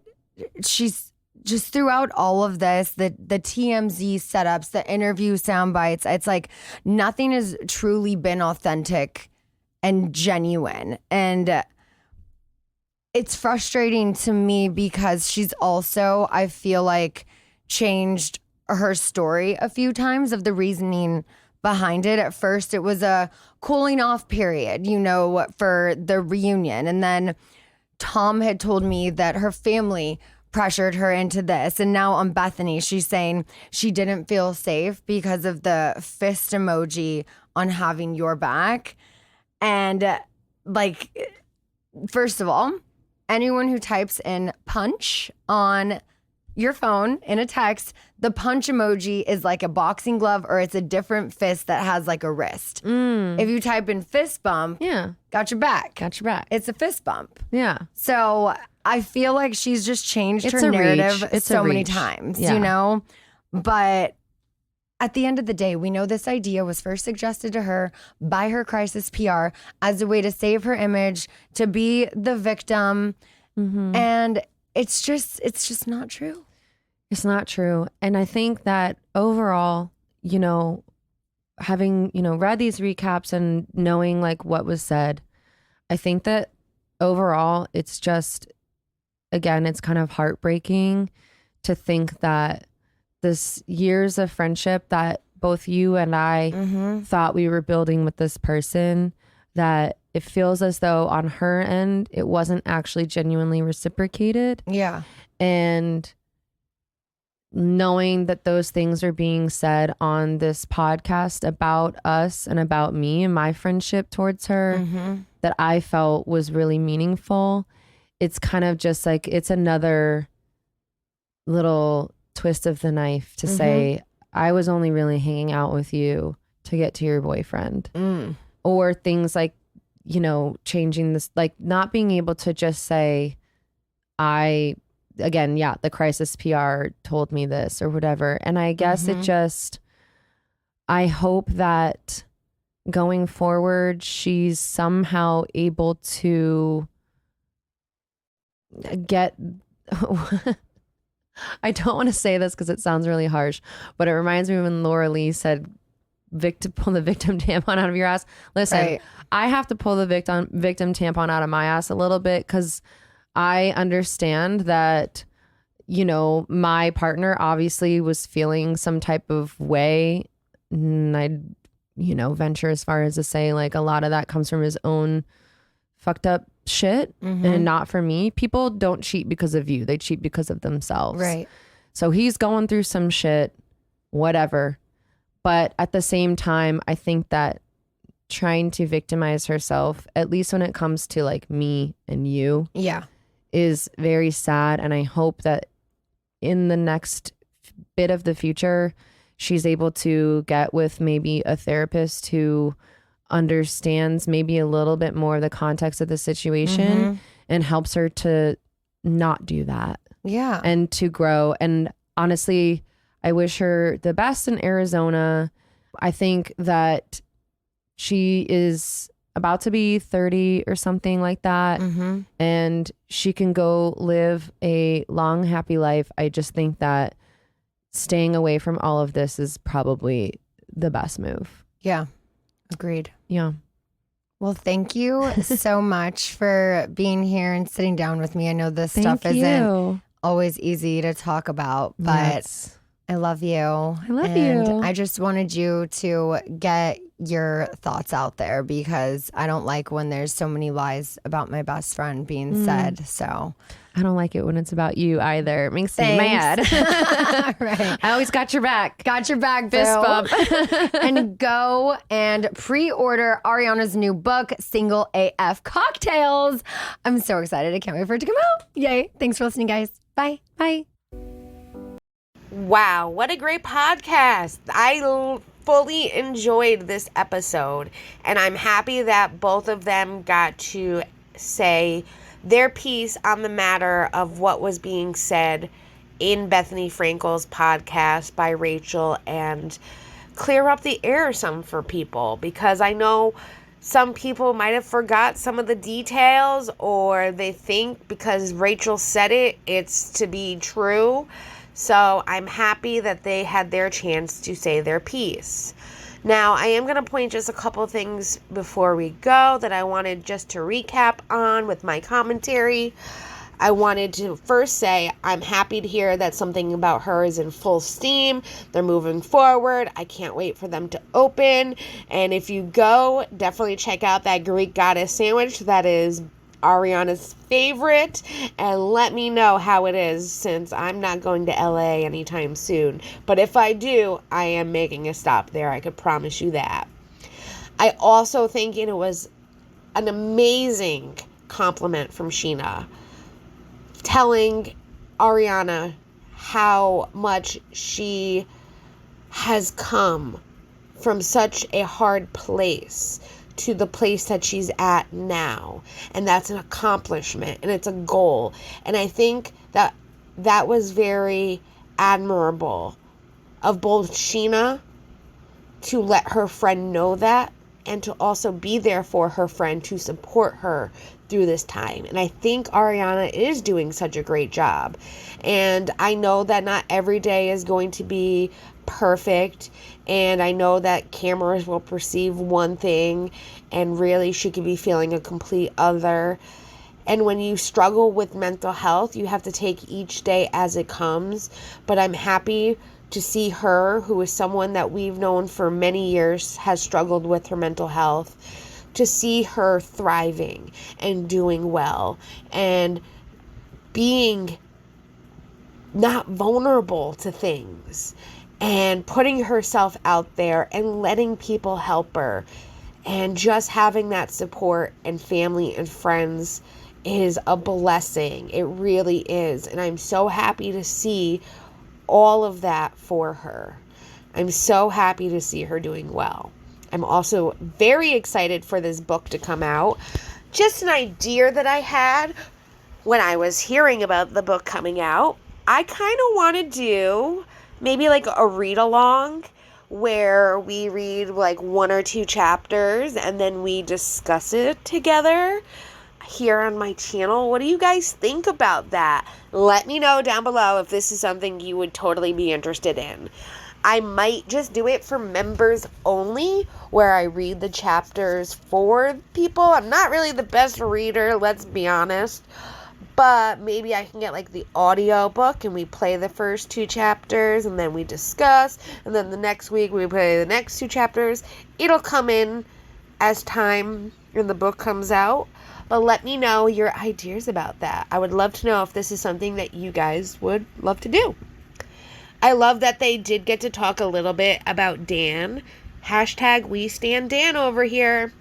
[SPEAKER 2] she's just throughout all of this, the TMZ setups, the interview sound bites, it's like nothing has truly been authentic and genuine. And it's frustrating to me because she's also, I feel like, changed her story a few times of the reasoning behind it. At first, it was a cooling off period, you know, for the reunion. And then Tom had told me that her family pressured her into this. And now on Bethenny, she's saying she didn't feel safe because of the fist emoji on having your back. And like, first of all, anyone who types in punch on your phone in a text, the punch emoji is like a boxing glove or it's a different fist that has like a wrist. If you type in fist bump, got your back.
[SPEAKER 3] Got your back.
[SPEAKER 2] It's a fist bump.
[SPEAKER 3] Yeah.
[SPEAKER 2] So I feel like she's just changed her narrative so many times, you know? But at the end of the day, we know this idea was first suggested to her by her crisis PR as a way to save her image, to be the victim. And it's just not true.
[SPEAKER 3] It's not true. And I think that overall, you know, having, you know, read these recaps and knowing like what was said, I think that overall it's just, again, it's kind of heartbreaking to think that this years of friendship that both you and I thought we were building with this person, that it feels as though on her end, it wasn't actually genuinely reciprocated.
[SPEAKER 2] Yeah.
[SPEAKER 3] And knowing that those things are being said on this podcast about us and about me and my friendship towards her, that I felt was really meaningful. It's kind of just like, it's another little twist of the knife to say, I was only really hanging out with you to get to your boyfriend. Or things like, you know, changing this, like not being able to just say, again, yeah, the crisis PR told me this or whatever. And I guess it just, I hope that going forward, she's somehow able to get, I don't want to say this because it sounds really harsh, but it reminds me when Laura Lee said, pull the victim tampon out of your ass. Listen, right. I have to pull the victim tampon out of my ass a little bit because I understand that, you know, my partner obviously was feeling some type of way. And I'd, you know, venture as far as to say, like, a lot of that comes from his own fucked up shit and not for me. People don't cheat because of you. They cheat because of themselves.
[SPEAKER 2] Right.
[SPEAKER 3] So he's going through some shit, whatever. But at the same time, I think that trying to victimize herself, at least when it comes to like me and you, is very sad. And I hope that in the next bit of the future, she's able to get with maybe a therapist who understands maybe a little bit more of the context of the situation and helps her to not do that.
[SPEAKER 2] Yeah.
[SPEAKER 3] And to grow. And honestly, I wish her the best in Arizona. I think that she is about to be 30 or something like that. And she can go live a long, happy life. I just think that staying away from all of this is probably the best move.
[SPEAKER 2] Yeah. Agreed.
[SPEAKER 3] Yeah.
[SPEAKER 2] Well, thank you so much for being here and sitting down with me. I know this stuff isn't always easy to talk about, but I love you. I
[SPEAKER 3] love you.
[SPEAKER 2] I just wanted you to get your thoughts out there because I don't like when there's so many lies about my best friend being said. So
[SPEAKER 3] I don't like it when it's about you either. It makes me mad.
[SPEAKER 2] Right.
[SPEAKER 3] I always got your back.
[SPEAKER 2] Got your back,
[SPEAKER 3] fist bump.
[SPEAKER 2] And go and pre-order Ariana's new book, Single AF Cocktails. I'm so excited. I can't wait for it to come out. Yay. Thanks for listening, guys. Bye.
[SPEAKER 3] Bye.
[SPEAKER 1] Wow, what a great podcast. I fully enjoyed this episode, and I'm happy that both of them got to say their piece on the matter of what was being said in Bethenny Frankels podcast by Rachel and clear up the air some for people, because I know some people might have forgot some of the details, or they think because Rachel said it, it's to be true. So I'm happy that they had their chance to say their piece. Now, I am going to point just a couple things before we go that I wanted just to recap on with my commentary. I wanted to first say I'm happy to hear that Something About Her is in full steam. They're moving forward. I can't wait for them to open. And if you go, definitely check out that Greek goddess sandwich. That is Ariana's favorite, and let me know how it is, since I'm not going to LA anytime soon. But if I do, I am making a stop there. I could promise you that. I also think it was an amazing compliment from Scheana, telling Ariana how much she has come from such a hard place to the place that she's at now. And that's an accomplishment, and it's a goal. And I think that that was very admirable of both Scheana to let her friend know that, and to also be there for her friend to support her through this time. And I think Ariana is doing such a great job. And I know that not every day is going to be perfect, and I know that cameras will perceive one thing and really she could be feeling a complete other. And when you struggle with mental health, you have to take each day as it comes. But I'm happy to see her, who is someone that we've known for many years, has struggled with her mental health, to see her thriving and doing well and being not vulnerable to things and putting herself out there and letting people help her and just having that support and family and friends is a blessing. It really is. And I'm so happy to see all of that for her. I'm so happy to see her doing well. I'm also very excited for this book to come out. Just an idea that I had when I was hearing about the book coming out. I kind of want to do maybe like a read along where we read like 1 or 2 chapters and then we discuss it together here on my channel. What do you guys think about that? Let me know down below if this is something you would totally be interested in. I might just do it for members only, where I read the chapters for people. I'm not really the best reader, let's be honest. But maybe I can get like the audio book and we play the first 2 chapters and then we discuss. And then the next week we play the next 2 chapters. It'll come in as time in the book comes out. But let me know your ideas about that. I would love to know if this is something that you guys would love to do. I love that they did get to talk a little bit about Dan. Hashtag we stand Dan over here.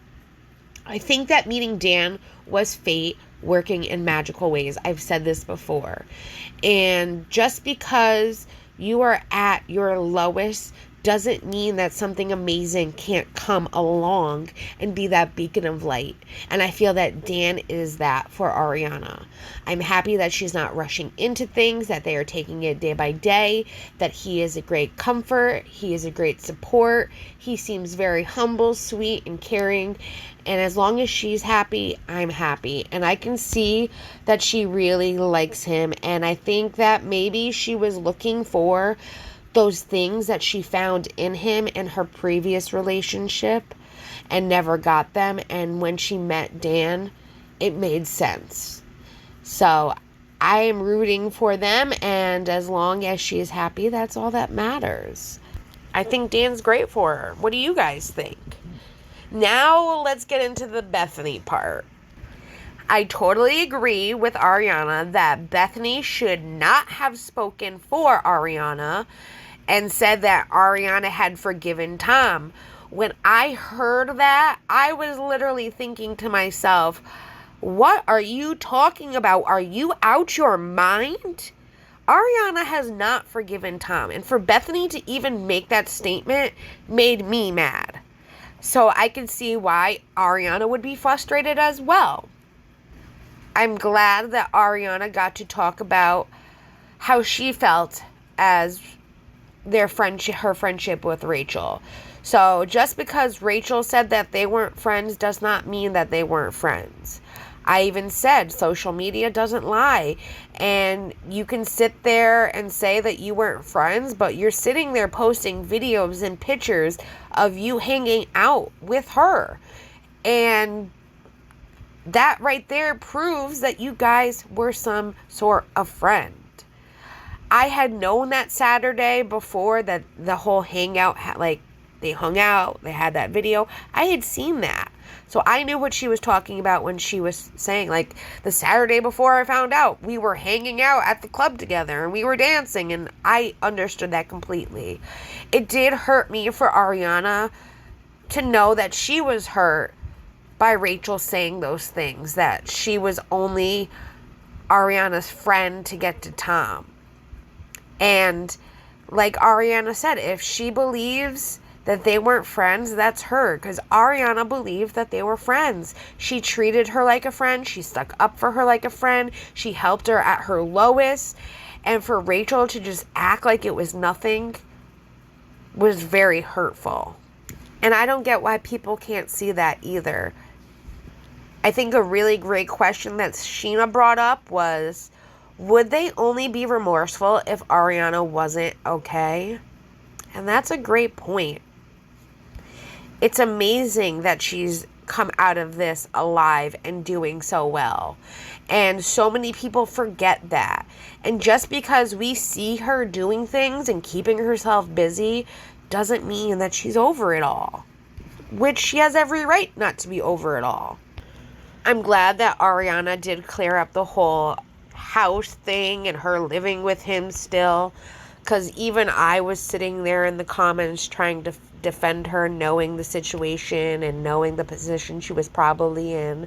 [SPEAKER 1] I think that meeting Dan was fate working in magical ways. I've said this before. And just because you are at your lowest doesn't mean that something amazing can't come along and be that beacon of light. And I feel that Dan is that for Ariana. I'm happy that she's not rushing into things, that they are taking it day by day, that he is a great comfort, he is a great support, he seems very humble, sweet, and caring. And as long as she's happy, I'm happy. And I can see that she really likes him. And I think that maybe she was looking for those things that she found in him in her previous relationship and never got them. And when she met Dan, it made sense. So I am rooting for them. And as long as she is happy, that's all that matters. I think Dan's great for her. What do you guys think? Now let's get into the Bethenny part. I totally agree with Ariana that Bethenny should not have spoken for Ariana and said that Ariana had forgiven Tom. When I heard that, I was literally thinking to myself, what are you talking about? Are you out your mind? Ariana has not forgiven Tom. And for Bethenny to even make that statement made me mad. So I can see why Ariana would be frustrated as well. I'm glad that Ariana got to talk about how she felt as her friendship with Rachel. So just because Rachel said that they weren't friends does not mean that they weren't friends. I even said social media doesn't lie, and you can sit there and say that you weren't friends, but you're sitting there posting videos and pictures of you hanging out with her, and that right there proves that you guys were some sort of friend. I had known that Saturday before that the whole hangout, they hung out, they had that video. I had seen that. So I knew what she was talking about when she was saying, like, the Saturday before I found out, we were hanging out at the club together and we were dancing, and I understood that completely. It did hurt me for Ariana to know that she was hurt by Rachel saying those things, that she was only Ariana's friend to get to Tom. And like Ariana said, if she believes that they weren't friends, that's her, because Ariana believed that they were friends. She treated her like a friend. She stuck up for her like a friend. She helped her at her lowest. And for Rachel to just act like it was nothing was very hurtful. And I don't get why people can't see that either. I think a really great question that Scheana brought up was, would they only be remorseful if Ariana wasn't okay? And that's a great point. It's amazing that she's come out of this alive and doing so well. And so many people forget that. And just because we see her doing things and keeping herself busy doesn't mean that she's over it all, which she has every right not to be over it all. I'm glad that Ariana did clear up the whole house thing and her living with him still, because even I was sitting there in the comments trying to defend her, knowing the situation and knowing the position she was probably in.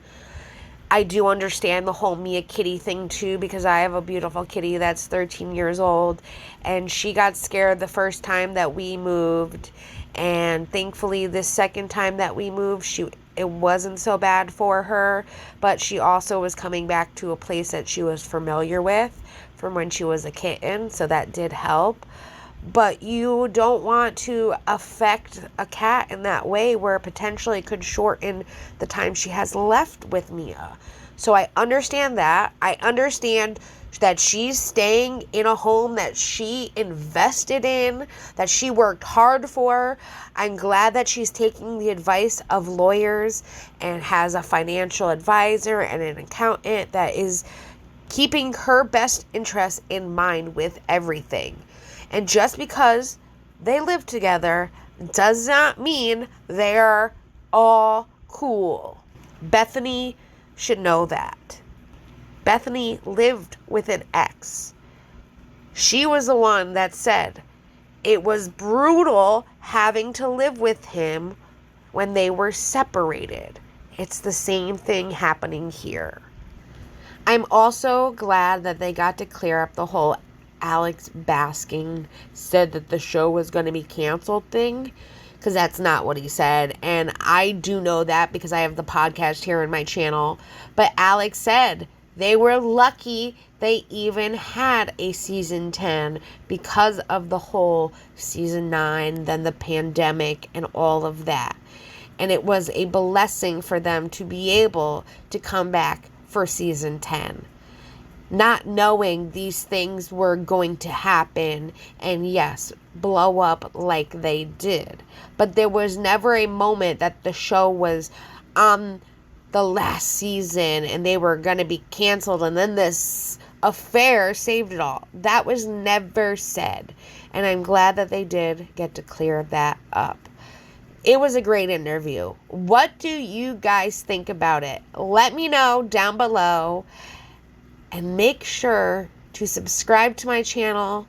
[SPEAKER 1] I do understand the whole Mia Kitty thing too, because I have a beautiful kitty that's 13 years old, and she got scared the first time that we moved, and thankfully the second time that we moved, it wasn't so bad for her, but she also was coming back to a place that she was familiar with from when she was a kitten, so that did help. But you don't want to affect a cat in that way where it potentially could shorten the time she has left with Mia. So I understand that. I understand that she's staying in a home that she invested in, that she worked hard for. I'm glad that she's taking the advice of lawyers and has a financial advisor and an accountant that is keeping her best interests in mind with everything. And just because they live together does not mean they're all cool. Bethenny should know that. Bethenny lived with an ex. She was the one that said it was brutal having to live with him when they were separated. It's the same thing happening here. I'm also glad that they got to clear up the whole Alex Basking said that the show was going to be canceled thing, because that's not what he said. And I do know that because I have the podcast here in my channel. But Alex said they were lucky they even had a season 10 because of the whole season 9, then the pandemic and all of that. And it was a blessing for them to be able to come back for season 10. Not knowing these things were going to happen and, yes, blow up like they did. But there was never a moment that the show was on the last season and they were going to be canceled and then this affair saved it all. That was never said. And I'm glad that they did get to clear that up. It was a great interview. What do you guys think about it? Let me know down below. And make sure to subscribe to my channel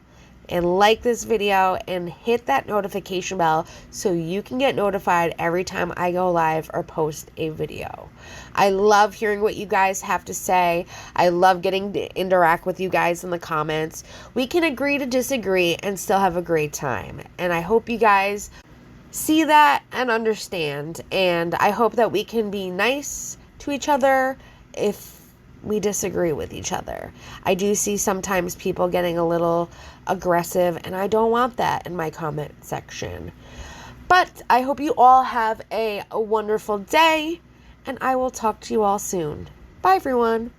[SPEAKER 1] and like this video and hit that notification bell so you can get notified every time I go live or post a video. I love hearing what you guys have to say. I love getting to interact with you guys in the comments. We can agree to disagree and still have a great time. And I hope you guys see that and understand. And I hope that we can be nice to each other if we disagree with each other. I do see sometimes people getting a little aggressive, and I don't want that in my comment section. But I hope you all have a wonderful day, and I will talk to you all soon. Bye, everyone.